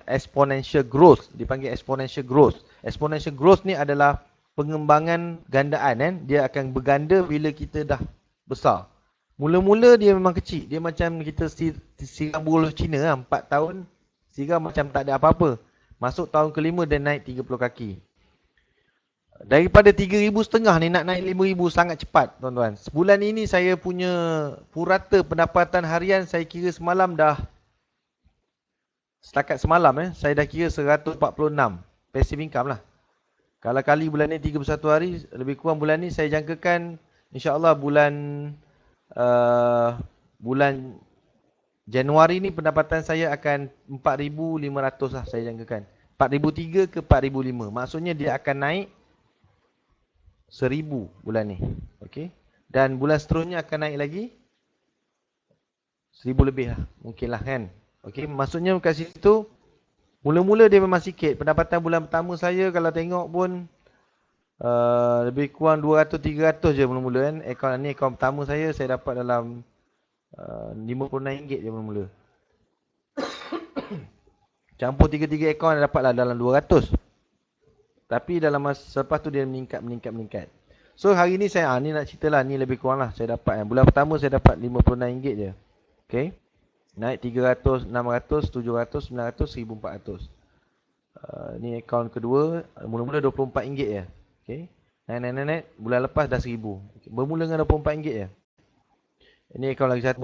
exponential growth. Dipanggil exponential growth. Exponential growth ni adalah pengembangan gandaan kan. Dia akan berganda bila kita dah besar. Mula-mula dia memang kecil. Dia macam kita siram bulu Cina lah. 4 tahun siram macam tak ada apa-apa. Masuk tahun kelima dia naik 30 kaki. Daripada 3,500 ni nak naik 5,000 sangat cepat tuan-tuan. Sebulan ini saya punya purata pendapatan harian saya kira semalam dah. Setakat semalam saya dah kira 146. Passive income lah. Kalau kali bulan ni 31 hari, lebih kurang bulan ni saya jangkakan insyaAllah bulan Januari ni pendapatan saya akan 4,500 lah saya jangkakan. 4,300 ke 4,500. Maksudnya dia akan naik 1,000 bulan ni. Okey. Dan bulan seterusnya akan naik lagi 1,000 lebih lah. Mungkin lah kan. Okey. Maksudnya kat situ mula-mula dia memang sikit. Pendapatan bulan pertama saya kalau tengok pun lebih kurang 200-300 je mula-mula kan. Akaun pertama saya dapat dalam RM56 je mula-mula. Campur 3 akaun dapatlah dalam 200. Tapi dalam masa selepas tu dia meningkat. So hari ni saya ni nak cerita lah, ni lebih kurang lah saya dapat bulan pertama saya dapat RM56 je. Okay. Naik 300, 600, 700, 900, 1,400. Ni akaun kedua, mula-mula RM24 je. Okay. Naik. Bulan lepas dah 1,000. Okay. Bermula dengan RM24 je. Ini akaun lagi satu.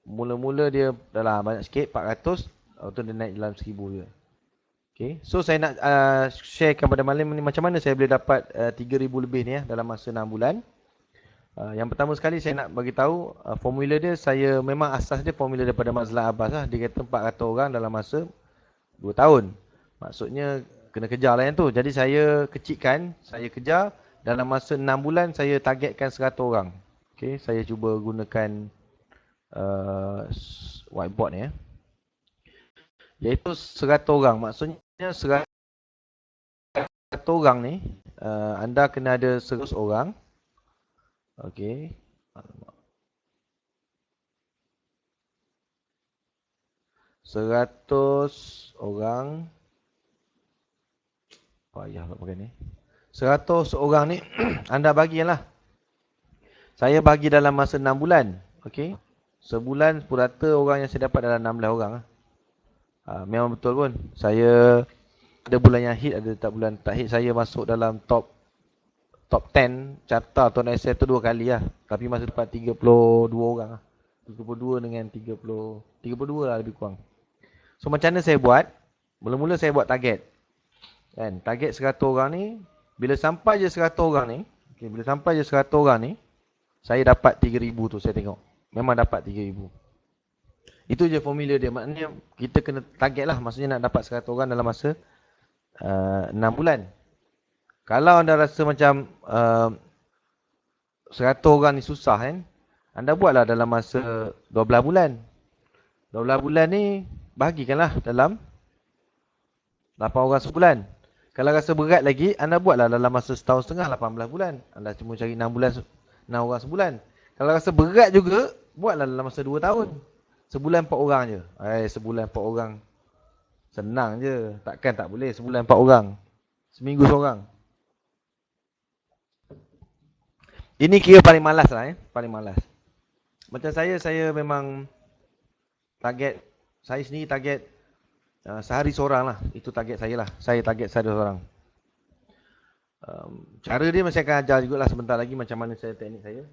Mula-mula dia dah lah banyak sikit, 400. Lepas tu dia naik dalam 1,000 je. Okay. So saya nak sharekan pada malam ni macam mana saya boleh dapat 3,000 lebih ni dalam masa 6 bulan. Yang pertama sekali saya nak bagi tahu formula dia, saya memang asas dia formula daripada Mazlan Abbas lah. Dia kata 400 orang dalam masa 2 tahun. Maksudnya kena kejar lah yang tu. Jadi saya kecilkan, saya kejar dalam masa 6 bulan saya targetkan 100 orang. Okay, saya cuba gunakan whiteboard ni iaitu 100 orang. Maksudnya 100 orang ni anda kena ada 100 orang. Okey. 100 orang. Payah nak pakai ni. 100 orang ni anda bagilah. Saya bagi dalam masa 6 bulan. Okey. Sebulan purata orang yang saya dapat dalam 16 orang. Memang betul pun. Saya ada bulan yang hit, ada tak bulan tak hit. Saya masuk dalam top 10 carta atau Excel tu 2 kali lah. Tapi masa dapat 32 orang lah. 32 dengan 32 lah lebih kurang. So macam mana saya buat? Mula-mula saya buat target. Kan? Target 100 orang ni. Bila sampai je 100 orang ni. Okay, bila sampai je 100 orang ni. Saya dapat 3,000 tu saya tengok. Memang dapat 3,000. Itu je formula dia. Maknanya kita kena target lah. Maksudnya nak dapat 100 orang dalam masa 6 bulan. Kalau anda rasa macam 100 orang ni susah kan. Anda buatlah dalam masa 12 bulan. 12 bulan ni bahagikanlah dalam 8 orang sebulan. Kalau rasa berat lagi, anda buatlah dalam masa setahun setengah, 18 bulan. Anda cuma cari 6 bulan, 6 orang sebulan. Kalau rasa berat juga, Buatlah dalam masa 2 tahun. Sebulan 4 orang je. Sebulan 4 orang. Senang je. Takkan tak boleh sebulan 4 orang. Seminggu seorang. Ini kira paling malas lah paling malas. Macam saya memang target, saya sendiri target sehari seorang lah. Itu target saya lah. Saya target sehari seorang. Cara dia masih akan ajar jugalah sebentar lagi macam mana saya teknik saya.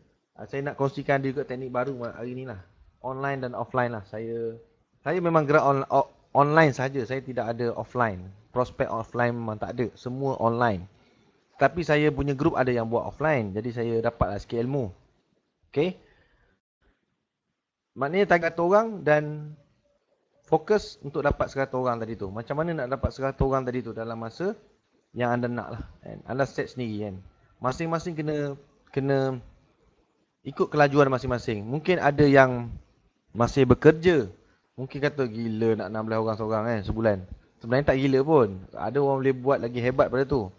Saya nak kongsikan juga teknik baru hari ni lah. Online dan offline lah. Saya memang gerak online saja. Saya tidak ada offline. Prospek offline memang tak ada. Semua online. Tapi saya punya grup ada yang buat offline. Jadi saya dapatlah sikit ilmu. Okay. Maknanya target orang dan fokus untuk dapat 100 orang tadi tu. Macam mana nak dapat 100 orang tadi tu dalam masa yang anda nak lah. Anda set sendiri kan. Masing-masing kena ikut kelajuan masing-masing. Mungkin ada yang masih bekerja. Mungkin kata gila nak 16 orang seorang sebulan. Sebenarnya tak gila pun. Ada orang boleh buat lagi hebat pada tu.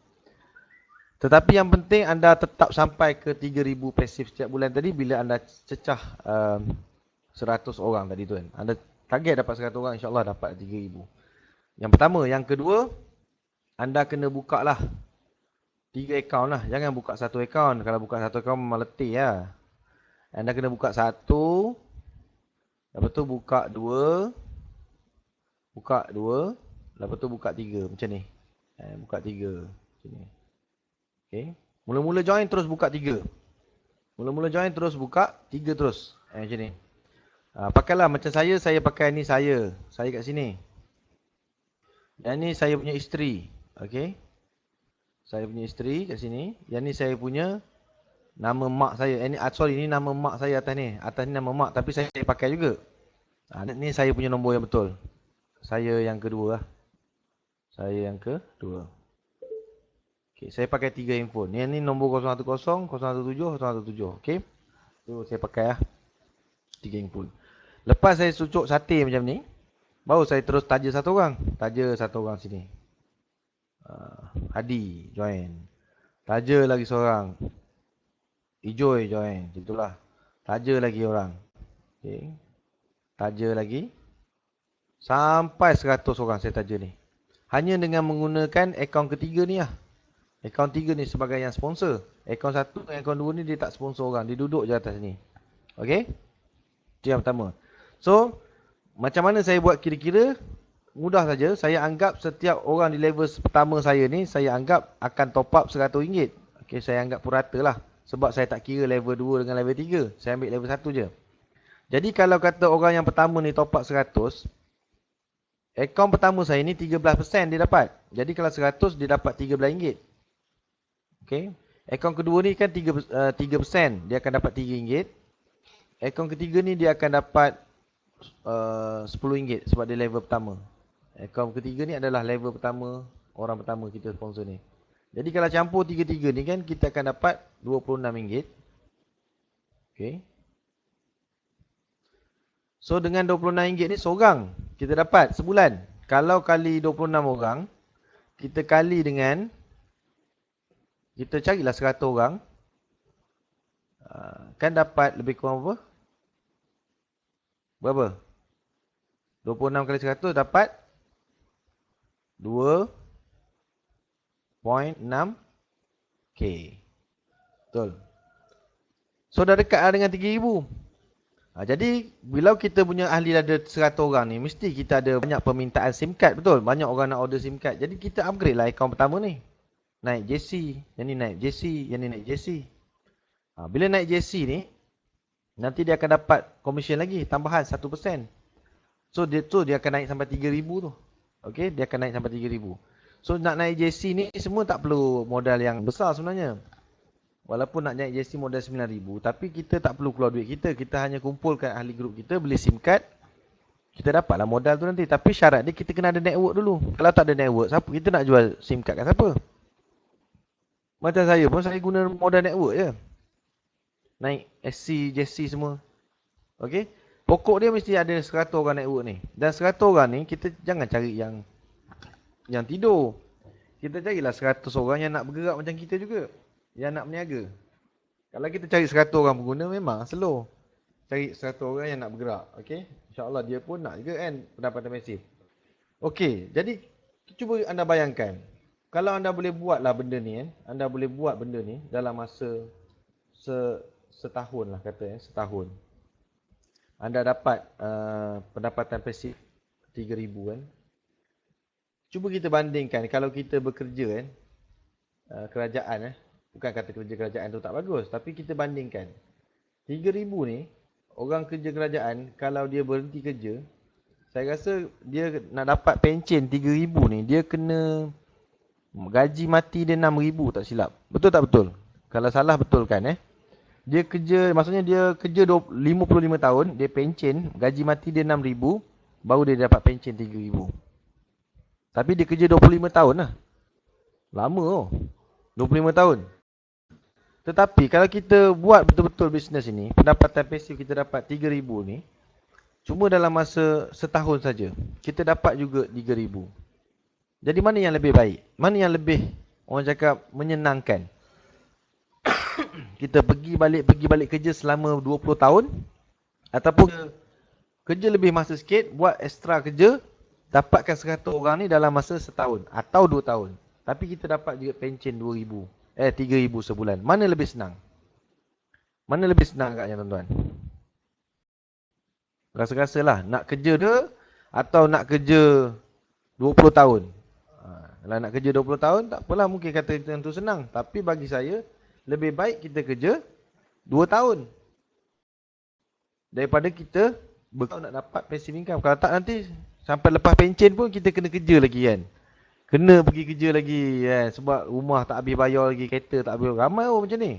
Tetapi yang penting anda tetap sampai ke 3,000 pasif setiap bulan tadi bila anda cecah 100 orang tadi tu kan. Anda target dapat 100 orang, insyaAllah dapat 3,000. Yang pertama. Yang kedua, anda kena buka lah 3 akaun lah. Jangan buka 1 akaun. Kalau buka 1 akaun memang letih lah. Anda kena buka 1. Lepas tu buka 2. Buka 2. Lepas tu buka 3. Macam ni. Buka 3. Macam ni. Okay. Mula-mula join terus buka 3. Mula-mula join terus buka 3 terus. Macam ni. Pakailah macam saya pakai ni saya. Saya kat sini. Dan ni saya punya isteri. Okay. Saya punya isteri kat sini. Yang ni saya punya nama mak saya. Ini nama mak saya atas ni. Atas ni nama mak. Tapi saya pakai juga. Ni saya punya nombor yang betul. Saya yang kedua lah. Saya yang kedua. Okay, saya pakai 3 handphone. Yang ni nombor 010, 017, 017. Okay. Tu saya pakai lah. 3 handphone. Lepas saya sucuk sate macam ni. Baru saya terus taja 1 orang. Taja 1 orang sini. Hadi join. Taja lagi seorang. Ijoy join. Itulah. Taja lagi orang. Okay. Taja lagi. Sampai 100 orang saya taja ni. Hanya dengan menggunakan akaun ketiga ni lah. Akaun 3 ni sebagai yang sponsor. Akaun 1 dan akaun 2 ni dia tak sponsor orang. Dia duduk je atas ni. Okay. Itu yang pertama. So, macam mana saya buat kira-kira? Mudah saja. Saya anggap setiap orang di level pertama saya ni, saya anggap akan top up RM100. Okay, saya anggap purata lah. Sebab saya tak kira level 2 dengan level 3. Saya ambil level 1 je. Jadi kalau kata orang yang pertama ni top up 100, akaun pertama saya ni 13% dia dapat. Jadi kalau 100 dia dapat RM13. Okay. Akaun kedua ni kan 3%. Dia akan dapat RM3. Akaun ketiga ni dia akan dapat RM10 sebab dia level pertama. Akaun ketiga ni adalah level pertama, orang pertama kita sponsor ni. Jadi kalau campur tiga-tiga ni kan kita akan dapat RM26. Okay. So dengan RM26 ni seorang kita dapat sebulan. Kalau kali 26 orang, kita kali dengan, kita carilah 100 orang. Kan dapat lebih kurang apa? Berapa? 26 kali 100 dapat 2.6K. Betul. So dah dekat lah dengan 3,000. Jadi bila kita punya ahli ada 100 orang ni, mesti kita ada banyak permintaan SIM card. Betul? Banyak orang nak order SIM card. Jadi kita upgrade lah akaun pertama ni. Naik JC. Yang ni naik JC. Yang ni naik JC. Bila naik JC ni, nanti dia akan dapat komisen lagi. Tambahan 1%. So dia akan naik sampai 3,000 tu. Okay, dia akan naik sampai 3,000. So nak naik JC ni semua tak perlu modal yang besar sebenarnya. Walaupun nak naik JC modal 9,000, tapi kita tak perlu keluar duit kita. Kita hanya kumpulkan ahli grup kita, beli SIM card. Kita dapatlah modal tu nanti. Tapi syarat dia kita kena ada network dulu. Kalau tak ada network, siapa kita nak jual SIM card kat siapa? Macam saya pun, saya guna modal network je. Naik SC, JC semua. Okay. Pokok dia mesti ada 100 orang network ni. Dan 100 orang ni, kita jangan cari yang tidur. Kita carilah 100 orang yang nak bergerak macam kita juga. Yang nak berniaga. Kalau kita cari 100 orang pengguna, memang slow. cari 100 orang yang nak bergerak. Okey. InsyaAllah dia pun nak juga kan pendapatan pasif. Okey, jadi cuba anda bayangkan. Kalau anda boleh buatlah benda ni kan. Anda boleh buat benda ni dalam masa setahun lah kata setahun. Anda dapat pendapatan pasif 3,000 kan. Cuba kita bandingkan kalau kita bekerja kan. Kerajaan bukan kata kerja kerajaan tu tak bagus, tapi kita bandingkan 3,000 ni orang kerja kerajaan kalau dia berhenti kerja, saya rasa dia nak dapat pencen 3,000 ni dia kena gaji mati dia 6,000 tak silap. Betul tak betul? Kalau salah betul kan Dia kerja, maksudnya dia kerja 55 tahun, dia pencen, gaji mati dia 6,000, baru dia dapat pencen 3,000. Tapi dia kerja 25 tahun lah. Lama 25 tahun. Tetapi kalau kita buat betul-betul bisnes ini, pendapatan pasif kita dapat 3,000 ni, cuma dalam masa setahun saja, kita dapat juga 3,000. Jadi mana yang lebih baik? Mana yang lebih, orang cakap, menyenangkan? Kita pergi balik kerja selama 20 tahun, ataupun kerja lebih masa sikit, buat ekstra kerja, dapatkan 100 orang ni dalam masa setahun, atau 2 tahun. Tapi kita dapat juga pencen 3,000 sebulan. Mana lebih senang? Mana lebih senang agaknya tuan-tuan? Rasa-rasalah nak kerja dia atau nak kerja 20 tahun. Kalau nak kerja 20 tahun tak apalah, mungkin kata tentu senang, tapi bagi saya lebih baik kita kerja 2 tahun daripada kita nak dapat passive income. Kalau tak nanti sampai lepas pencen pun kita kena kerja lagi kan. Kena pergi kerja lagi kan. Sebab rumah tak habis bayar lagi, kereta tak habis. Ramai orang macam ni.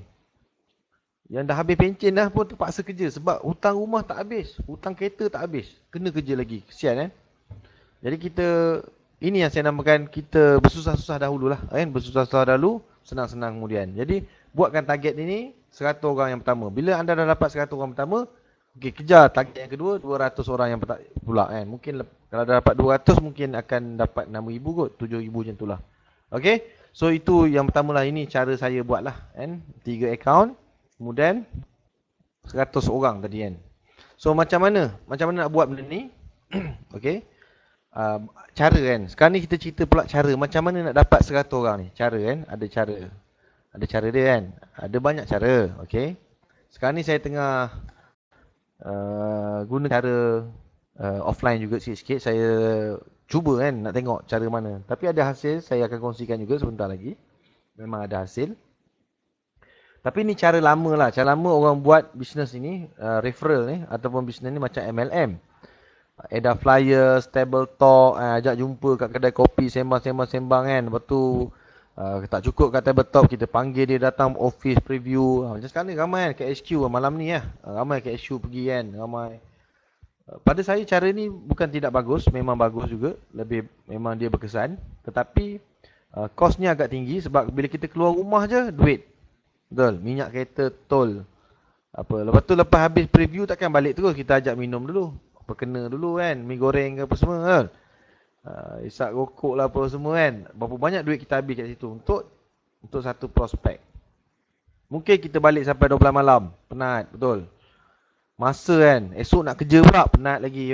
Yang dah habis pencen dah pun terpaksa kerja. Sebab hutang rumah tak habis. Hutang kereta tak habis. Kena kerja lagi. Kesian Jadi kita, ini yang saya namakan kita bersusah-susah dahulu lah. Bersusah-susah dahulu, senang-senang kemudian. Jadi buatkan target ini 100 orang yang pertama. Bila anda dah dapat 100 orang pertama, okey, kejar target yang kedua 200 orang yang pula Mungkin kalau dah dapat 200 mungkin akan dapat 6,000 kot, 7,000 macam itulah. Okey. So itu yang pertama lah, ini cara saya buatlah 3 account, kemudian 100 orang tadi So macam mana nak buat benda ni? Okey. Cara Sekarang ni kita cerita pula cara macam mana nak dapat 100 orang ni. Cara ada cara. Ada cara dia Ada banyak cara, okey. Sekarang ni saya tengah guna cara offline juga sikit-sikit. Saya cuba nak tengok cara mana. Tapi ada hasil, saya akan kongsikan juga sebentar lagi. Memang ada hasil. Tapi ni cara lama lah. Cara lama orang buat bisnes ini, referral ni, ataupun bisnes ni macam MLM. Ada flyer, table talk, ajak jumpa kat kedai kopi, sembang-sembang Lepas tu tak cukup kat table talk, kita panggil dia datang office preview. Macam sekarang ni ramai kat HQ malam ni ramai kat HQ pergi ramai. Pada saya cara ni bukan tidak bagus, memang bagus juga. Memang dia berkesan. Tetapi kosnya agak tinggi sebab bila kita keluar rumah je, duit. Betul, minyak kereta, tol. Lepas tu lepas habis preview takkan balik terus, kita ajak minum dulu. Apa kena dulu mi goreng ke apa semua isap rokok lah apa semua Berapa banyak duit kita habis kat situ untuk satu prospek. Mungkin kita balik sampai 12 malam, penat, betul. Masa esok nak kerja pula, penat lagi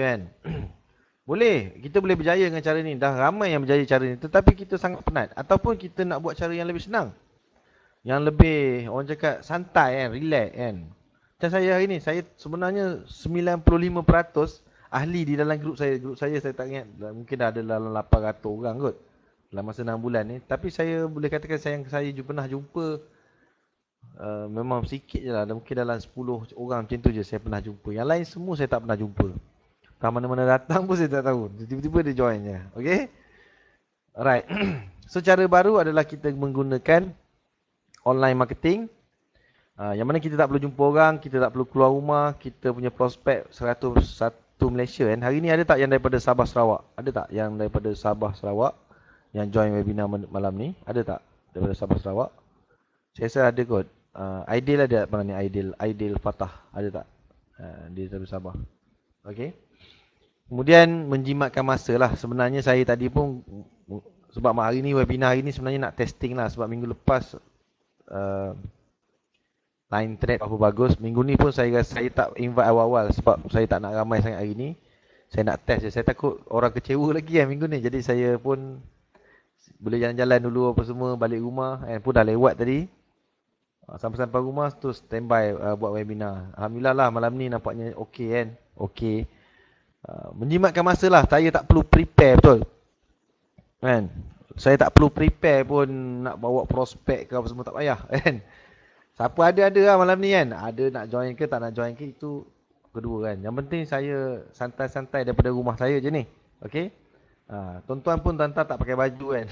Boleh, kita boleh berjaya dengan cara ni. Dah ramai yang berjaya cara ni, tetapi kita sangat penat. Ataupun kita nak buat cara yang lebih senang, yang lebih, orang cakap, santai relax Macam saya hari ni, saya sebenarnya 95% ahli di dalam grup saya. Grup saya tak ingat, mungkin dah ada dalam 800 orang kot dalam masa 6 bulan ni. Tapi saya boleh katakan saya pernah jumpa memang sikit je lah, mungkin dalam 10 orang macam tu je saya pernah jumpa. Yang lain semua saya tak pernah jumpa. Tak mana-mana datang pun saya tak tahu. Tiba-tiba dia join je. Okay. Alright. So cara baru adalah kita menggunakan online marketing. Yang mana kita tak perlu jumpa orang, kita tak perlu keluar rumah, kita punya prospek 101 Malaysia Hari ni ada tak yang daripada Sabah Sarawak? Ada tak yang daripada Sabah Sarawak yang join webinar malam ni? Ada tak daripada Sabah Sarawak? Saya rasa ada kot. Aidil ada mana ni? Aidil Fatah ada tak? Dia dari Sabah. Okey. Kemudian menjimatkan masa lah. Sebenarnya saya tadi pun sebab hari ni webinar hari ni sebenarnya nak testing lah sebab minggu lepas line thread apa bagus. Minggu ni pun saya rasa saya tak invite awal-awal sebab saya tak nak ramai sangat hari ni. Saya nak test je. Saya takut orang kecewa lagi kan minggu ni. Jadi saya pun boleh jalan-jalan dulu apa semua, balik rumah and pun dah lewat tadi. Sampai-sampai rumah tu standby buat webinar. Alhamdulillah lah malam ni nampaknya okey kan. Okey. Menjimatkan masa lah. Saya tak perlu prepare betul. Kan? Saya tak perlu prepare pun nak bawa prospek ke apa semua tak payah kan. Siapa ada lah malam ni kan. Ada nak join ke tak nak join ke itu kedua kan. Yang penting saya santai-santai daripada rumah saya je ni. Okey. Tuan-tuan pun tuan-tuan tak pakai baju kan.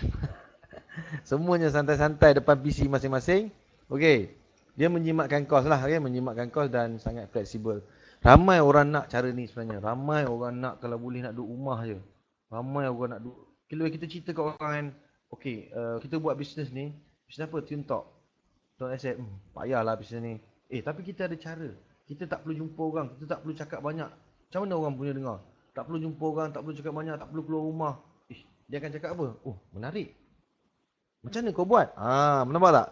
Semuanya santai-santai depan PC masing-masing. Okey. Dia menjimatkan kos lah. Okay? Menjimatkan kos dan sangat fleksibel. Ramai orang nak cara ni sebenarnya. Ramai orang nak kalau boleh nak duduk rumah je. Ramai orang nak duduk. Kalau kita cerita kat orang kan. Okey. Kita buat bisnes ni. Bisnes apa? TuneTalk. Tuan accept. Payahlah bisnes ni. Tapi kita ada cara. Kita tak perlu jumpa orang. Kita tak perlu cakap banyak. Macam mana orang punya dengar? Tak perlu jumpa orang. Tak perlu cakap banyak. Tak perlu keluar rumah. Dia akan cakap apa? Oh, menarik. Macam mana kau buat? Nampak tak?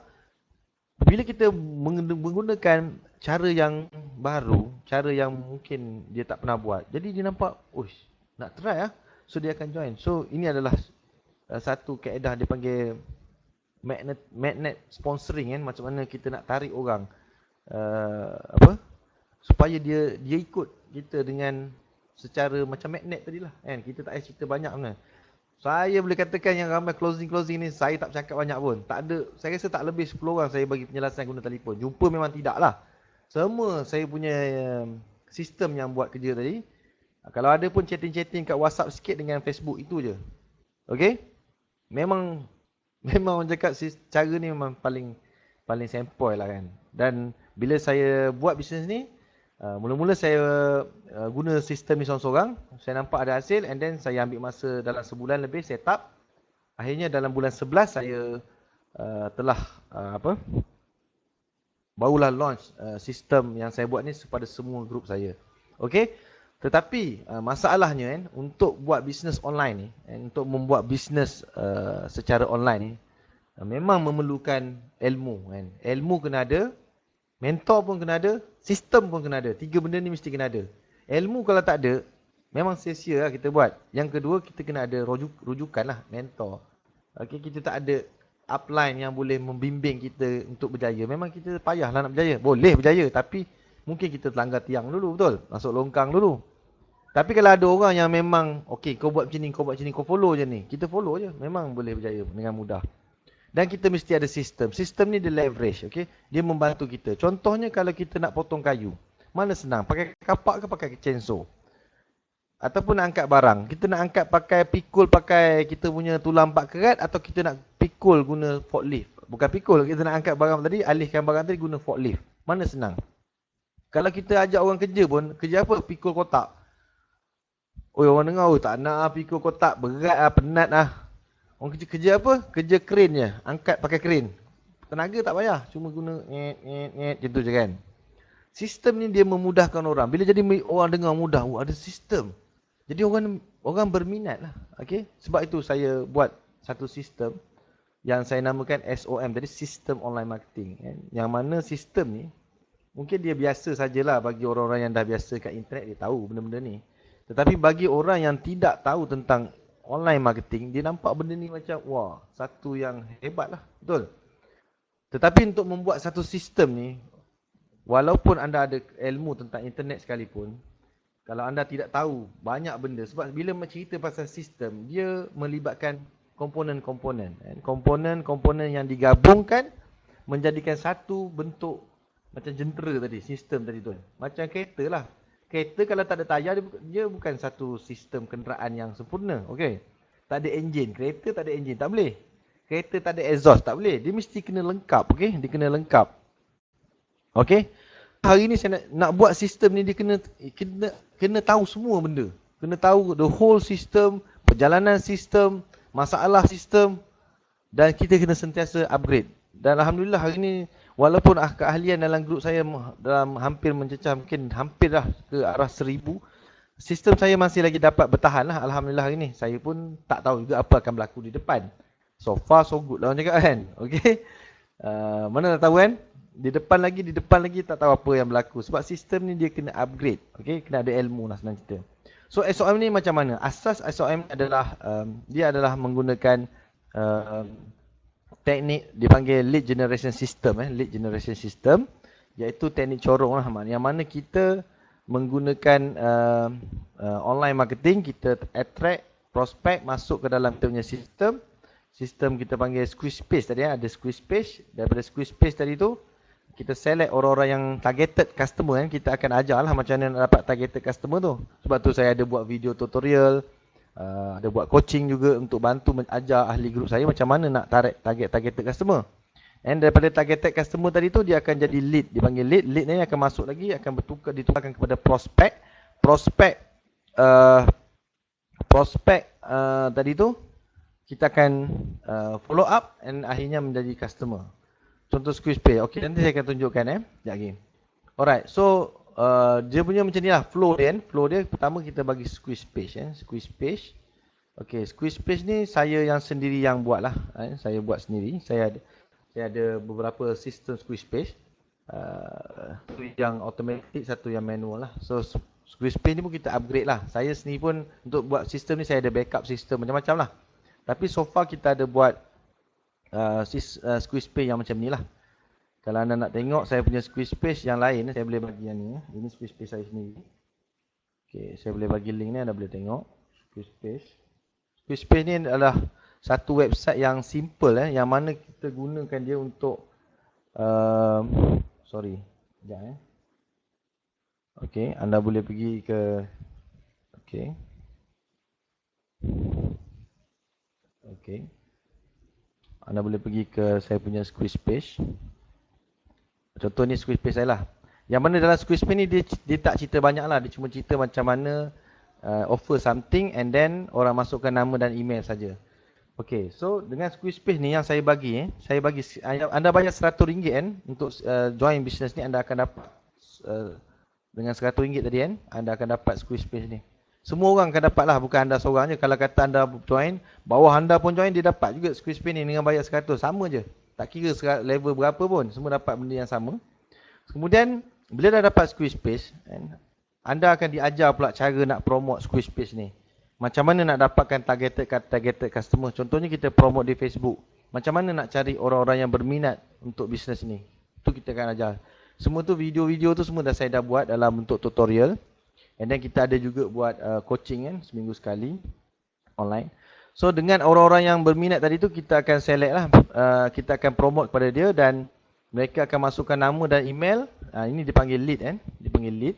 Bila kita menggunakan cara yang baru, cara yang mungkin dia tak pernah buat, jadi dia nampak, nak try lah. So dia akan join. So ini adalah satu kaedah dia panggil magnet sponsoring kan. Macam mana kita nak tarik orang supaya dia ikut kita dengan secara macam magnet tadilah kan. Kita tak payah cerita banyak kan. Saya boleh katakan yang ramai closing ni saya tak cakap banyak pun. Tak ada, saya rasa tak lebih 10 orang saya bagi penjelasan guna telefon. Jumpa memang tidak lah. Semua saya punya sistem yang buat kerja tadi. Kalau ada pun chatting-chatting kat WhatsApp sikit dengan Facebook itu je. Okey? Memang orang cakap cara ni memang paling sempoi lah kan. Dan bila saya buat bisnes ni, mula-mula saya guna sistem ni seorang-seorang. Saya nampak ada hasil and then saya ambil masa dalam sebulan lebih set up. Akhirnya dalam bulan 11 saya telah barulah launch sistem yang saya buat ni kepada semua grup saya. Okey? Tetapi masalahnya kan untuk buat bisnes online ni, untuk membuat bisnes secara online ni memang memerlukan ilmu kan. Ilmu kena ada, mentor pun kena ada, sistem pun kena ada. 3 benda ni mesti kena ada. Ilmu kalau tak ada, memang sia-sia lah kita buat. Yang kedua, kita kena ada rujukan lah, mentor. Okay, kita tak ada upline yang boleh membimbing kita untuk berjaya. Memang kita payahlah nak berjaya. Boleh berjaya, tapi mungkin kita terlanggar tiang dulu, betul? Masuk longkang dulu. Tapi kalau ada orang yang memang, okay, kau buat macam ni, kau buat macam ni, kau follow je ni. Kita follow je, memang boleh berjaya dengan mudah. Dan kita mesti ada sistem. Sistem ni dia leverage, okay? Dia membantu kita. Contohnya kalau kita nak potong kayu. Mana senang? Pakai kapak ke pakai chainsaw? Ataupun nak angkat barang. Kita nak angkat pakai pikul, pakai kita punya tulang 4 kerat atau kita nak pikul guna forklift. Bukan pikul, kita nak angkat barang tadi, alihkan barang tadi guna forklift. Mana senang? Kalau kita ajak orang kerja pun, kerja apa? Pikul kotak. Orang dengar, tak nak pikul kotak, berat penat Orang kerja apa? Kerja crane je. Angkat pakai crane. Tenaga tak payah. Cuma guna macam tu je kan. Sistem ni dia memudahkan orang. Bila jadi orang dengar mudah, ada sistem. Jadi orang berminat lah. Okay? Sebab itu saya buat satu sistem yang saya namakan SOM. Jadi Sistem Online Marketing. Kan? Yang mana sistem ni, mungkin dia biasa sajalah bagi orang-orang yang dah biasa kat internet, dia tahu benda-benda ni. Tetapi bagi orang yang tidak tahu tentang online marketing, dia nampak benda ni macam, wah, satu yang hebat lah. Betul? Tetapi untuk membuat satu sistem ni, walaupun anda ada ilmu tentang internet sekalipun, kalau anda tidak tahu banyak benda, sebab bila cerita pasal sistem, dia melibatkan komponen-komponen. Komponen-komponen yang digabungkan, menjadikan satu bentuk, macam jentera tadi, sistem tadi tu. Macam kereta lah. Kereta kalau tak ada tayar, dia bukan satu sistem kenderaan yang sempurna. Okey. Tak ada enjin. Kereta tak ada enjin. Tak boleh. Kereta tak ada exhaust. Tak boleh. Dia mesti kena lengkap. Okey. Dia kena lengkap. Okey. Hari ni saya nak buat sistem ni, dia kena tahu semua benda. Kena tahu the whole system, perjalanan sistem, masalah sistem. Dan kita kena sentiasa upgrade. Dan Alhamdulillah hari ni, walaupun keahlian dalam grup saya dalam hampir mencecah, mungkin hampir dah ke arah 1000, sistem saya masih lagi dapat bertahan lah. Alhamdulillah hari ni. Saya pun tak tahu juga apa akan berlaku di depan. So far so good lah orang cakap kan. Okay. Mana dah tahu kan. di depan lagi tak tahu apa yang berlaku. Sebab sistem ni dia kena upgrade. Okay, kena ada ilmu lah senang cerita. So SOM ni macam mana? Asas SOM adalah dia adalah menggunakan um, teknik dipanggil lead generation system. Lead generation system iaitu teknik corong lah. Yang mana kita menggunakan online marketing, kita attract prospek masuk ke dalam kita punya sistem. Sistem kita panggil squeeze page tadi, ada squeeze page. Daripada squeeze page tadi tu, kita select orang-orang yang targeted customer. Kita akan ajar lah macam mana nak dapat targeted customer tu. Sebab tu saya ada buat video tutorial, ada buat coaching juga untuk bantu ajar ahli grup saya macam mana nak targeted customer. And daripada targeted customer tadi tu, dia akan jadi lead. Dipanggil lead. Lead ni akan masuk lagi, akan ditukarkan kepada prospek. Prospek tadi tu, kita akan follow up and akhirnya menjadi customer. Contoh squeeze page. Okey, nanti saya akan tunjukkan sekejap lagi. Alright, so dia punya macam ni lah flow dia. Flow dia pertama kita bagi squeeze page. Squeeze page. Okey, squeeze page ni saya yang sendiri yang buat lah. Saya buat sendiri. Saya ada beberapa sistem squeeze page. Satu yang automatic, satu yang manual lah. So squeeze page ni pun kita upgrade lah. Saya sendiri pun untuk buat sistem ni saya ada backup sistem macam-macam lah. Tapi so far kita ada buat squeeze page yang macam ni lah. Kalau anda nak tengok saya punya squeeze page yang lain, saya boleh bagi yang ni. Ini squeeze page saya sendiri. Okay, saya boleh bagi link ni, anda boleh tengok. Squeeze page. Squeeze page ni adalah satu website yang simple yang mana kita gunakan dia untuk sekejap Okay, anda boleh pergi ke Okay. Anda boleh pergi ke saya punya squeeze page. Contoh ni squeeze page saya lah. Yang mana dalam squeeze page ni dia tak cerita banyak lah. Dia cuma cerita macam mana offer something and then orang masukkan nama dan email saja. Okay, so dengan squeeze page ni yang saya bagi anda bayar RM100 untuk join business ni, anda akan dapat dengan RM100 tadi anda akan dapat squeeze page ni. Semua orang akan dapat lah, bukan anda seorang je. Kalau kata anda join, bawah anda pun join, dia dapat juga squeeze page ni dengan bayar 100. Sama je. Tak kira level berapa pun, semua dapat benda yang sama. Kemudian, bila dah dapat squeeze page, anda akan diajar pula cara nak promote squeeze page ni. Macam mana nak dapatkan targeted customer. Contohnya kita promote di Facebook. Macam mana nak cari orang-orang yang berminat untuk bisnes ni. Itu kita akan ajar. Semua tu video-video tu semua saya dah buat dalam bentuk tutorial. And then kita ada juga buat coaching seminggu sekali online. So dengan orang-orang yang berminat tadi tu kita akan select lah, kita akan promote kepada dia dan mereka akan masukkan nama dan email. Ini dipanggil lead dipanggil lead.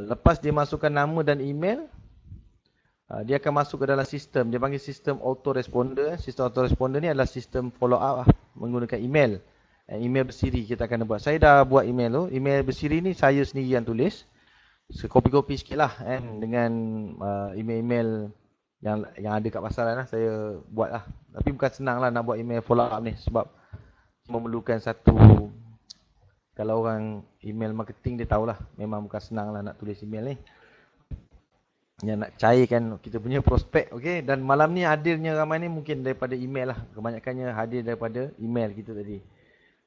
Lepas dia masukkan nama dan email, dia akan masuk ke dalam sistem. Dia panggil sistem autoresponder. Sistem autoresponder ni adalah sistem follow up menggunakan email. Email bersiri kita akan buat. Saya dah buat email tu. Email bersiri ni saya sendiri yang tulis. Copy-copy sikit lah dengan email-email yang ada kat pasaran lah, saya buat lah. Tapi bukan senang lah nak buat email follow up ni sebab memerlukan satu, kalau orang email marketing dia tahulah memang bukan senang lah nak tulis email ni. Yang nak cairkan kita punya prospek, okay. Dan malam ni hadirnya ramai ni mungkin daripada email lah. Kebanyakannya hadir daripada email kita tadi.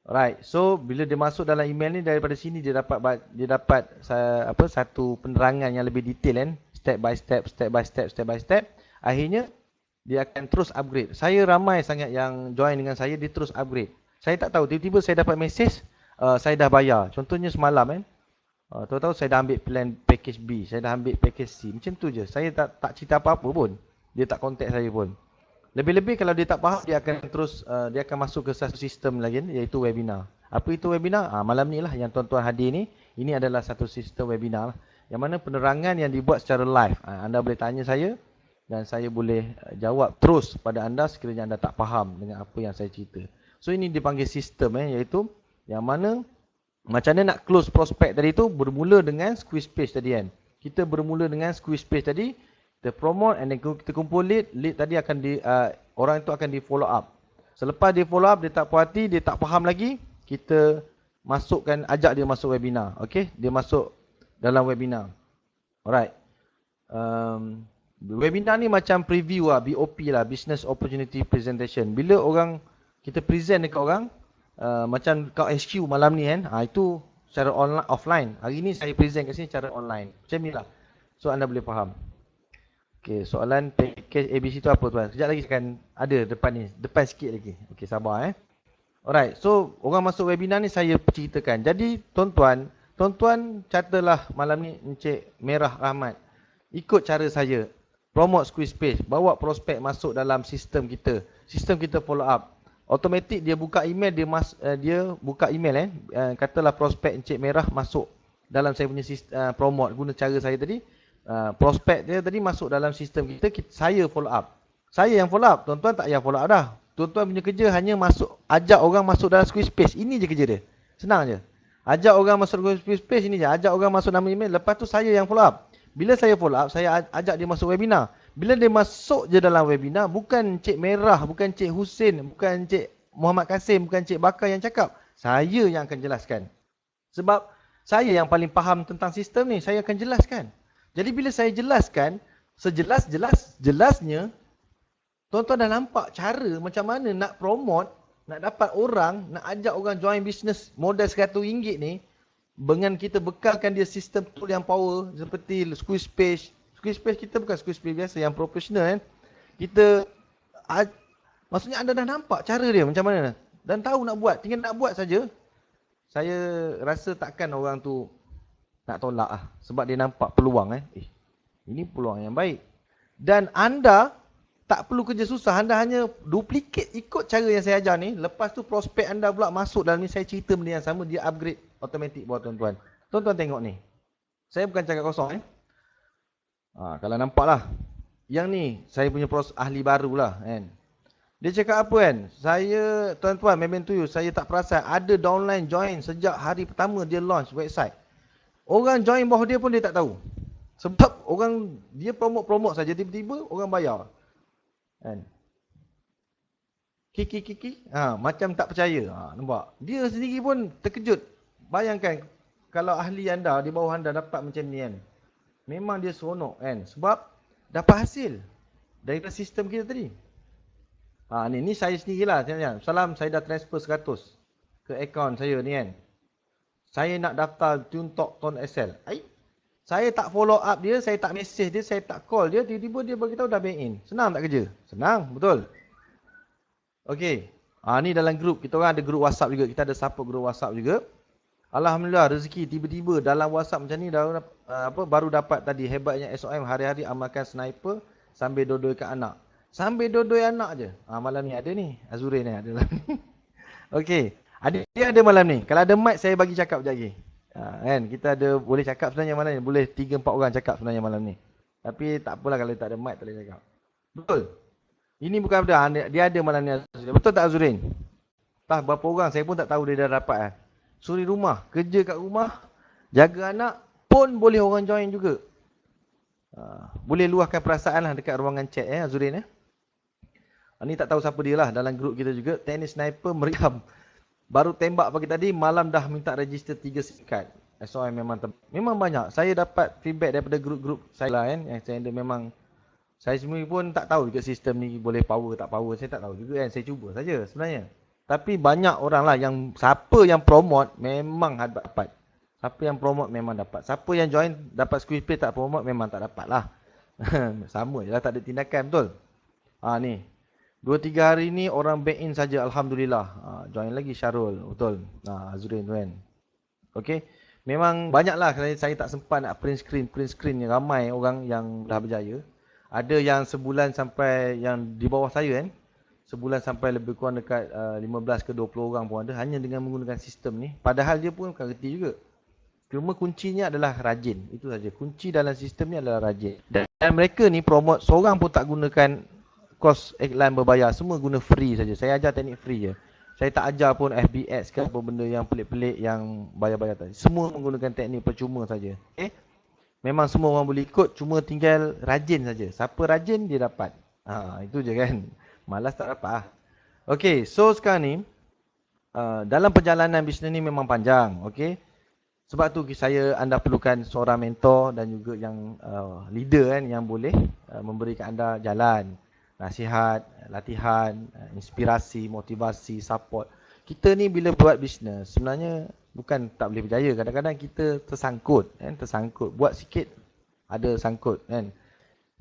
Alright, so bila dia masuk dalam email ni, daripada sini dia dapat satu penerangan yang lebih detail step by step. Akhirnya dia akan terus upgrade. Saya ramai sangat yang join dengan saya, dia terus upgrade. Saya tak tahu, tiba-tiba saya dapat mesej saya dah bayar. Contohnya semalam tahu-tahu saya dah ambil plan package B, saya dah ambil package C. Macam tu je. Saya tak cerita apa-apa pun. Dia tak contact saya pun. Lebih-lebih kalau dia tak faham, dia akan terus dia akan masuk ke satu sistem lagi iaitu webinar. Apa itu webinar? Malam ni lah yang tuan-tuan hadir ni. Ini adalah satu sistem webinar lah, yang mana penerangan yang dibuat secara live. Anda boleh tanya saya dan saya boleh jawab terus pada anda sekiranya anda tak faham dengan apa yang saya cerita. So ini dipanggil sistem iaitu yang mana macam mana nak close prospect tadi tu bermula dengan squeeze page tadi Kita bermula dengan squeeze page tadi. Kita promote and then kita kumpul lead. Lead tadi akan orang itu akan di follow up. Selepas dia follow up, dia tak puas hati, dia tak faham lagi, kita ajak dia masuk webinar. Okay, dia masuk dalam webinar. Alright. Webinar ni macam preview BOP lah, Business Opportunity Presentation. Bila kita present dekat orang, macam kat HQ malam ni kan, itu secara online, offline. Hari ni saya present kat sini secara online. Macam ni lah. So anda boleh faham. Okay, soalan package ABC tu apa tuan? Sekejap lagi akan ada depan ni. Depan sikit lagi. Okay, sabar Alright, so orang masuk webinar ni saya ceritakan. Jadi tuan-tuan catatlah malam ni Encik Merah Rahmat. Ikut cara saya. Promote Squarespace. Bawa prospek masuk dalam sistem kita. Sistem kita follow up. Automatik dia buka email, dia buka email katalah prospek Encik Merah masuk dalam saya punya sistem, promote guna cara saya tadi. Prospek dia tadi masuk dalam sistem kita, saya follow up. Saya yang follow up, tuan-tuan tak payah follow up dah. Tuan-tuan punya kerja hanya ajak orang masuk dalam Squarespace. Ini je kerja dia. Senang je. Ajak orang masuk dalam Squarespace, ini je. Ajak orang masuk nama email, lepas tu saya yang follow up. Bila saya follow up, saya ajak dia masuk webinar. Bila dia masuk je dalam webinar, bukan Encik Merah, bukan Encik Husin, bukan Encik Muhammad Kasim, bukan Encik Bakar yang cakap. Saya yang akan jelaskan. Sebab saya yang paling faham tentang sistem ni, saya akan jelaskan. Jadi bila saya jelaskan, sejelas-jelasnya, tuan-tuan dah nampak cara macam mana nak promote, nak dapat orang, nak ajak orang join bisnes modal RM100 ni, dengan kita bekalkan dia sistem tool yang power, seperti Squarespace. Squarespace kita bukan Squarespace biasa, yang profesional Kita, maksudnya anda dah nampak cara dia macam mana. Dan tahu nak buat, tinggal nak buat saja. Saya rasa takkan orang tu nak tolak sebab dia nampak peluang ini peluang yang baik. Dan anda tak perlu kerja susah, anda hanya duplicate ikut cara yang saya ajar ni. Lepas tu prospek anda pula masuk dalam ni, saya cerita benda yang sama, dia upgrade automatic buat tuan-tuan. Tuan-tuan tengok ni. Saya bukan cakap kosong kalau nampak lah. Yang ni saya punya ahli baru lah Dia cakap apa saya, tuan-tuan, memang tu saya tak perasan ada downline join sejak hari pertama dia launch website. Orang join bawah dia pun dia tak tahu. Sebab orang dia promote saja, tiba-tiba orang bayar. Kiki. Macam tak percaya. Nampak? Dia sendiri pun terkejut. Bayangkan kalau ahli anda di bawah anda dapat macam ni Memang dia seronok Sebab dapat hasil daripada sistem kita tadi. Ni saya sendirilah. Salam, saya dah transfer 100 ke akaun saya ni Saya nak daftar TuneTalk Ton Excel. Saya tak follow up dia, saya tak message dia, saya tak call dia, tiba-tiba dia beritahu dah bank in. Senang tak kerja? Senang, betul. Okey. Ni dalam grup, kita orang ada grup WhatsApp juga, kita ada support grup WhatsApp juga. Alhamdulillah rezeki tiba-tiba dalam WhatsApp macam ni baru dapat tadi. Hebatnya SOM, hari-hari amalkan sniper sambil dodoi-kat anak. Sambil dodoi anak je. Malam ni ada ni, Azurin ada dalam ni. Okey. Dia ada malam ni. Kalau ada mic saya bagi cakap sekejap lagi. Kita ada boleh cakap sebenarnya malam ni. Boleh 3-4 orang cakap sebenarnya malam ni. Tapi tak apalah kalau tak ada mic tak boleh cakap. Betul. Ini bukan benda. Dia ada malam ni. Betul tak Azurin? Entah berapa orang saya pun tak tahu dia dah dapat Suri rumah, kerja kat rumah, jaga anak pun boleh orang join juga. Boleh luahkan perasaan lah dekat ruangan chat Azurin Ni tak tahu siapa dia lah dalam grup kita juga. Tenis sniper meriam. Baru tembak pagi tadi, malam dah minta register 3 SIM card. SOM memang banyak. Saya dapat feedback daripada grup-grup saya lah yang saya ada memang. Saya sendiri pun tak tahu juga sistem ni boleh power tak power. Saya tak tahu juga Saya cuba saja sebenarnya. Tapi banyak orang lah yang siapa yang promote memang dapat. Siapa yang promote memang dapat. Siapa yang join dapat Squarespace tak promote memang tak dapat lah. Sama je lah, tak ada tindakan, betul? Ni. 2-3 hari ni orang back in saja, Alhamdulillah. Join lagi Syarul, betul. Azurin tu Okey. Memang banyak lah saya tak sempat nak print screen. Ramai orang yang dah berjaya. Ada yang sebulan sampai yang di bawah saya sebulan sampai lebih kurang dekat 15 ke 20 orang pun ada hanya dengan menggunakan sistem ni. Padahal dia pun bukan reti juga. Cuma kuncinya adalah rajin. Itu saja. Kunci dalam sistem ni adalah rajin. Dan mereka ni promote seorang pun tak gunakan kos iklan berbayar. Semua guna free saja. Saya ajar teknik free je. Saya tak ajar pun FBX ke apa benda yang pelik-pelik yang bayar-bayar tadi. Semua menggunakan teknik percuma saja. Memang semua orang boleh ikut. Cuma tinggal rajin saja. Siapa rajin dia dapat. Itu je kan. Malas tak dapat Okey, so sekarang ni dalam perjalanan bisnes ni memang panjang, okey. Sebab tu anda perlukan seorang mentor dan juga yang leader yang boleh memberikan anda jalan, nasihat, latihan, inspirasi, motivasi, support. kita ni bila buat bisnes, sebenarnya bukan tak boleh berjaya. Kadang-kadang kita tersangkut, kan? Tersangkut. Buat sikit, ada sangkut, kan?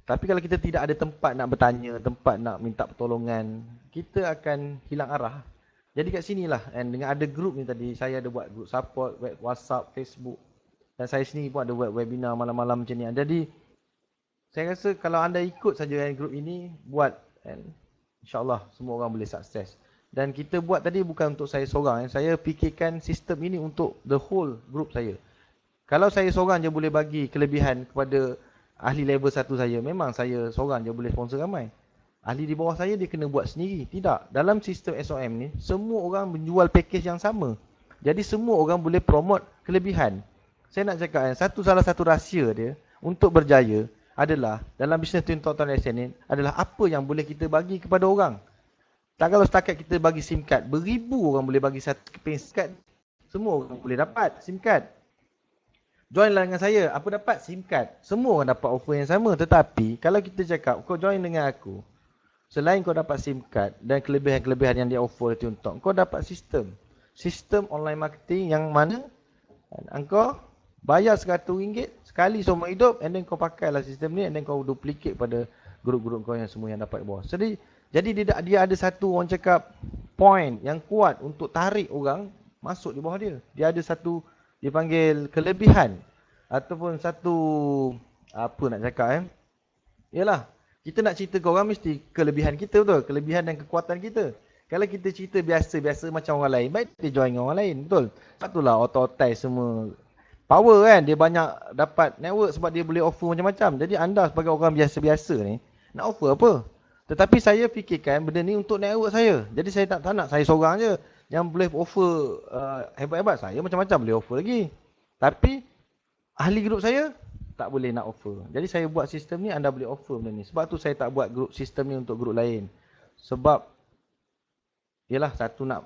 Tapi kalau kita tidak ada tempat nak bertanya, tempat nak minta pertolongan, kita akan hilang arah. Jadi kat sinilah, kan? Dengan ada grup ni tadi, saya ada buat grup support, web WhatsApp, Facebook. Dan saya sendiri pun ada buat webinar malam-malam macam ni. Jadi, saya rasa kalau anda ikut saja grup ini, buat, kan? InsyaAllah semua orang boleh sukses. Dan kita buat tadi bukan untuk saya seorang. Saya fikirkan sistem ini untuk the whole group saya. Kalau saya seorang je boleh bagi kelebihan kepada ahli level 1 saya, memang saya seorang je boleh sponsor ramai. Ahli di bawah saya dia kena buat sendiri. Tidak. Dalam sistem SOM ni, semua orang menjual package yang sama. Jadi semua orang boleh promote kelebihan. Saya nak cakap salah satu rahsia dia untuk berjaya adalah dalam bisnes Twin Total Lesson ni adalah apa yang boleh kita bagi kepada orang. Tak kalau setakat kita bagi SIM card, beribu orang boleh bagi satu keping SIM card. Semua orang boleh dapat SIM card. Join lah dengan saya, apa dapat? SIM card. Semua orang dapat offer yang sama. Tetapi kalau kita cakap, kau join dengan aku, selain kau dapat SIM card dan kelebihan-kelebihan yang dia offer di Twin Talk, kau dapat sistem. Sistem online marketing yang mana engkau bayar RM100 sekali seumur hidup, and then kau pakailah sistem ni, and then kau duplicate pada grup-grup kau yang semua yang dapat bawah. Jadi dia ada satu, orang cakap, point yang kuat untuk tarik orang masuk di bawah dia. Dia ada satu, dia panggil kelebihan. Ataupun satu, apa nak cakap Yalah, kita nak cerita ke orang mesti kelebihan kita, betul? Kelebihan dan kekuatan kita. Kalau kita cerita biasa-biasa macam orang lain, baik dia join dengan orang lain, betul? Sebab itulah auto-autai semua power kan. Dia banyak dapat network sebab dia boleh offer macam-macam. Jadi anda sebagai orang biasa-biasa ni, nak offer apa? Tetapi saya fikirkan benda ni untuk network saya. Jadi saya tak nak saya seorang je yang boleh offer hebat-hebat. Saya macam-macam boleh offer lagi. Tapi ahli grup saya tak boleh nak offer. Jadi saya buat sistem ni, anda boleh offer benda ni. Sebab tu saya tak buat grup sistem ni untuk grup lain. Sebab yalah, satu nak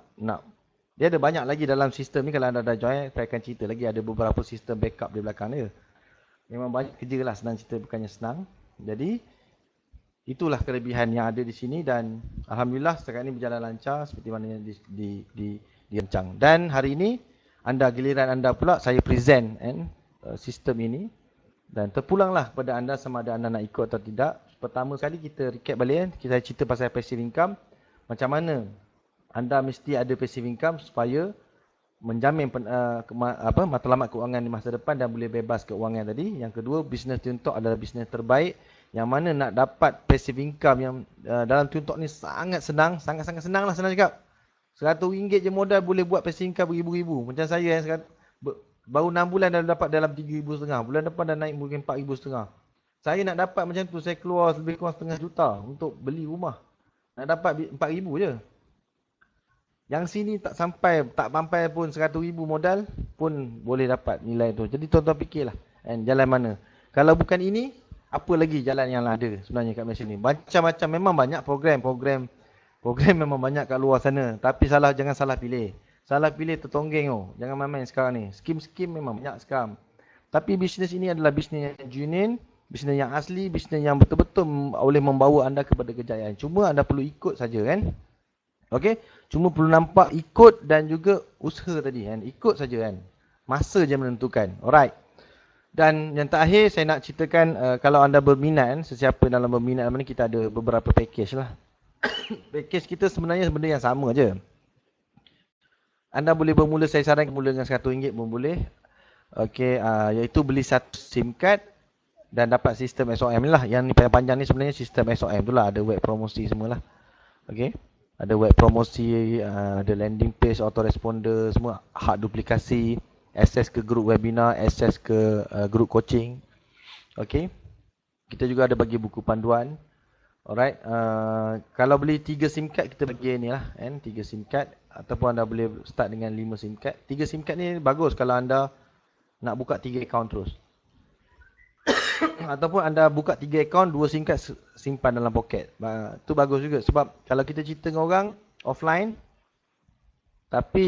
dia ada banyak lagi dalam sistem ni. Kalau anda dah join, saya akan cerita lagi. Ada beberapa sistem backup di belakang dia. Memang banyak kerja lah, senang cerita bukannya senang. Jadi itulah kelebihan yang ada di sini. Dan alhamdulillah sekarang ini berjalan lancar seperti mana yang dirancang. Dan hari ini giliran anda pula saya present sistem ini. Dan terpulanglah kepada anda sama ada anda nak ikut atau tidak. Pertama sekali kita recap balik kita cerita pasal passive income. Macam mana anda mesti ada passive income supaya menjamin matlamat keuangan di masa depan dan boleh bebas keuangan tadi. Yang kedua, bisnes Twin Talk adalah bisnes terbaik. Yang mana nak dapat passive income yang dalam Twin Talk ni sangat senang. Sangat-sangat senang lah, senang cakap. RM100 je modal boleh buat passive income beribu-ribu. Macam saya baru 6 bulan dah dapat dalam RM3,500. Bulan depan dah naik mungkin RM4,500. Saya nak dapat macam tu, saya keluar lebih kurang RM500,000 untuk beli rumah. Nak dapat RM4,000 je. Yang sini tak sampai pun RM100,000 modal pun boleh dapat nilai tu. Jadi tuan-tuan fikirlah, jalan mana. Kalau bukan ini, apa lagi jalan yang ada sebenarnya kat Malaysia ni. Macam-macam, memang banyak program memang banyak kat luar sana. Tapi jangan salah pilih. Salah pilih tertonggeng tu. Jangan main-main sekarang ni. Skim-skim memang banyak sekarang. Tapi bisnes ini adalah bisnes yang genuine, bisnes yang asli, bisnes yang betul-betul boleh membawa anda kepada kejayaan. Cuma anda perlu ikut saja kan. Okey, cuma perlu nampak ikut dan juga usaha tadi kan. Ikut saja kan. Masa je menentukan. Alright. Dan yang terakhir saya nak ceritakan kalau anda berminat sesiapa dalam berminat mana kita ada beberapa package lah. Package kita sebenarnya benda yang sama je. Anda boleh bermula, saya sarankan mula dengan RM100 pun boleh. Okey, iaitu beli satu SIM card dan dapat sistem SOM ni lah. Yang ni panjang ni sebenarnya sistem SOM tu lah. Ada web promosi semualah. Okey. Ada web promosi, ada landing page, autoresponder, semua hak duplikasi, akses ke grup webinar, akses ke grup coaching. Okey. Kita juga ada bagi buku panduan. Alright. Kalau beli 3 SIM card kita bagi ni lah, 3 SIM card ataupun anda boleh start dengan 5 SIM card. 3 SIM card ni bagus kalau anda nak buka 3 akaun terus. Ataupun anda buka 3 akaun, 2 SIM card simpan dalam poket. Tu bagus juga sebab kalau kita cerita dengan orang offline tapi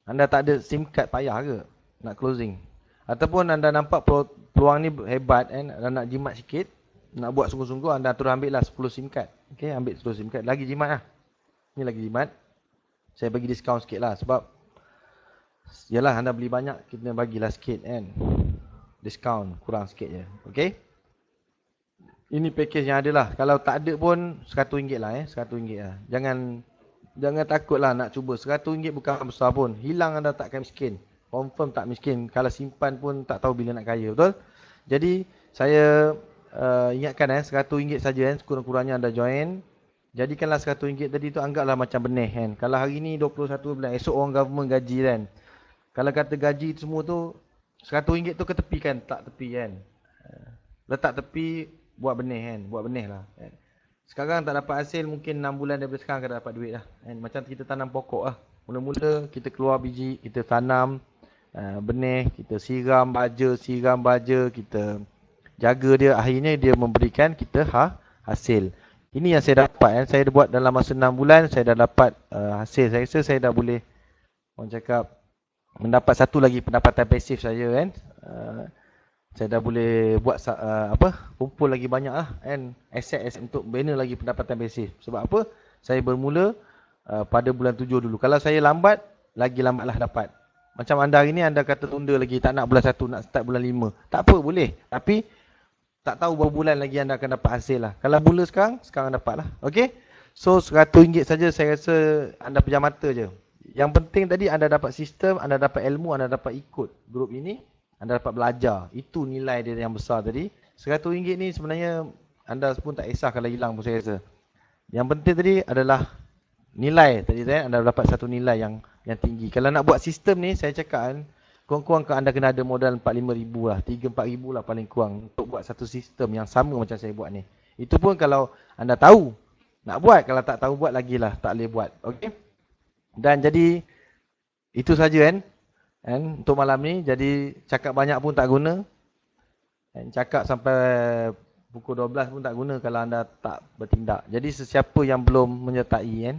anda tak ada SIM card, payah ke nak closing. Ataupun anda nampak peluang ni hebat anda nak jimat sikit, nak buat sungguh-sungguh, anda terus ambil lah 10 SIM card. Okey, ambil 10 SIM card. Lagi jimat lah. Ni lagi jimat. Saya bagi diskaun sikit lah sebab yalah anda beli banyak, kita bagilah sikit kan. Diskaun kurang sikit je. Okey. Ini package yang ada lah. Kalau tak ada pun RM100 lah RM100 lah. Jangan takut lah nak cuba. RM100 bukan besar pun. Hilang anda takkan miskin. Confirm tak miskin. Kalau simpan pun tak tahu bila nak kaya. Betul? Jadi saya ingatkan RM100 saja kan. Sekurang-kurangnya anda join. Jadikanlah RM100 tadi tu anggaplah macam benih kan. Kalau hari ni 21 bulan, esok orang government gaji kan. Kalau kata gaji semua tu RM100 tu ketepikan, tak tepi kan. Letak tepi, buat benih kan. Buat benih lah kan. Sekarang tak dapat hasil, mungkin 6 bulan daripada sekarang akan dapat duit lah kan. Macam kita tanam pokok lah. Mula-mula kita keluar biji, kita tanam benih, kita siram baja, kita jaga dia. Akhirnya dia memberikan kita hasil. Ini yang saya dapat kan. Saya buat dalam masa 6 bulan, saya dah dapat hasil. Saya rasa saya dah boleh, orang cakap, mendapat satu lagi pendapatan pasif saya kan. Saya dah boleh buat kumpul lagi banyak lah kan, aset untuk bina lagi pendapatan pasif. Sebab apa? Saya bermula pada bulan 7 dulu. Kalau saya lambat, lagi lambatlah dapat. Macam anda hari ni, anda kata tunda lagi, tak nak bulan 1, nak start bulan 5. Tak apa, boleh. Tapi tak tahu berapa bulan lagi anda akan dapat hasil lah. Kalau mula sekarang dapat lah. Okay? So RM100 saja saya rasa anda pejam mata je. Yang penting tadi anda dapat sistem, anda dapat ilmu, anda dapat ikut grup ini, anda dapat belajar. Itu nilai dia yang besar tadi. RM100 ni sebenarnya anda pun tak kisah kalau hilang pun saya rasa. Yang penting tadi adalah nilai tadi anda dapat satu nilai yang tinggi. Kalau nak buat sistem ni, saya cakap kan, kurang-kurang anda kena ada modal 4-5 ribu lah, 3-4 ribu lah paling kurang untuk buat satu sistem yang sama macam saya buat ni. Itu pun kalau anda tahu nak buat, kalau tak tahu buat lagilah tak boleh buat. Okey. Dan jadi itu saja kan untuk malam ni. Jadi cakap banyak pun tak guna. Cakap sampai pukul 12 pun tak guna kalau anda tak bertindak. Jadi sesiapa yang belum menyertai kan,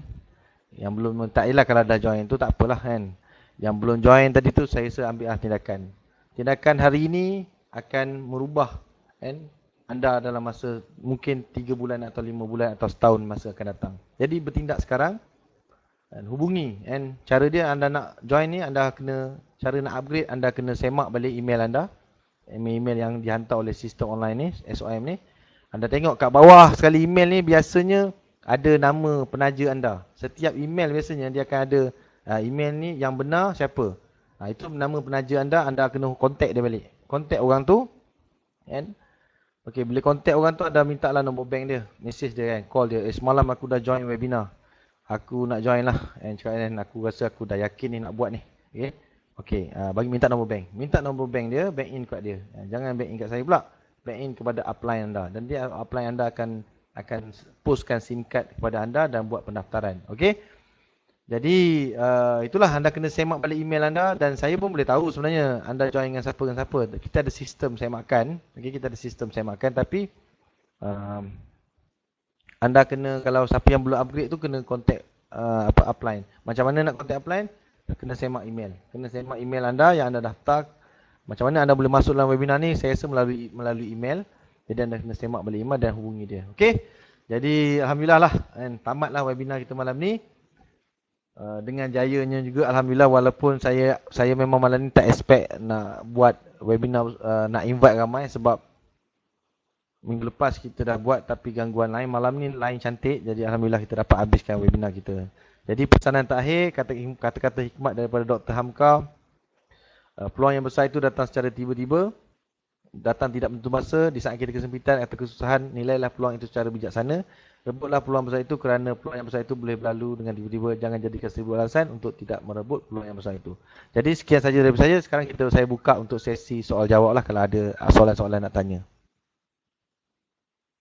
yang belum menyertai lah, kalau dah join tu tak apalah kan. Yang belum join tadi tu saya rasa ambil tindakan. Tindakan hari ini akan merubah kan anda dalam masa mungkin 3 bulan atau 5 bulan atau setahun masa akan datang. Jadi bertindak sekarang dan hubungi kan. Cara dia anda nak join ni, anda kena, cara nak upgrade, anda kena semak balik email anda. Email yang dihantar oleh sistem online ni, SOM ni. Anda tengok kat bawah sekali email ni biasanya ada nama penaja anda. Setiap email biasanya dia akan ada email ni yang benar siapa. Itu nama penaja anda kena contact dia balik. Contact orang tu kan. Okey, bila contact orang tu anda minta lah nombor bank dia, message dia kan, call dia. Semalam aku dah join webinar, aku nak join lah kan, cakap kan, aku rasa aku dah yakin ni nak buat ni. Okey, bagi minta nombor bank. Minta nombor bank dia, bank in kat dia. Jangan bank in kat saya pula. Bank in kepada upline anda, dan dia upline anda akan postkan SIM card kepada anda dan buat pendaftaran. Okey. Jadi itulah, anda kena semak balik email anda, dan saya pun boleh tahu sebenarnya anda join dengan siapa. Kita ada sistem semakan. Okey, kita ada sistem semakan, tapi anda kena, kalau siapa yang belum upgrade tu kena contact upline. Macam mana nak contact upline? Kena semak email. Kena semak email anda yang anda daftar. Macam mana anda boleh masuk dalam webinar ni? Saya rasa melalui email. Jadi anda kena semak balik email dan hubungi dia. Okey. Jadi alhamdulillah lah, tamatlah webinar kita malam ni. Dengan jayanya juga alhamdulillah, walaupun saya memang malam ni tak expect nak buat webinar, nak invite ramai, sebab minggu lepas kita dah buat tapi gangguan lain. Malam ni lain cantik, jadi alhamdulillah kita dapat habiskan webinar kita. Jadi pesanan terakhir, kata-kata hikmat daripada Dr. Hamka, peluang yang besar itu datang secara tiba-tiba, datang tidak menentu masa. Di saat kita kesempitan atau kesusahan, nilailah peluang itu secara bijaksana. Rebutlah peluang besar itu, kerana peluang yang besar itu boleh berlalu dengan tiba-tiba. Jangan jadikan seribu alasan untuk tidak merebut peluang yang besar itu. Jadi sekian saja dari saya. Sekarang saya buka untuk sesi soal jawab lah, kalau ada soalan-soalan nak tanya.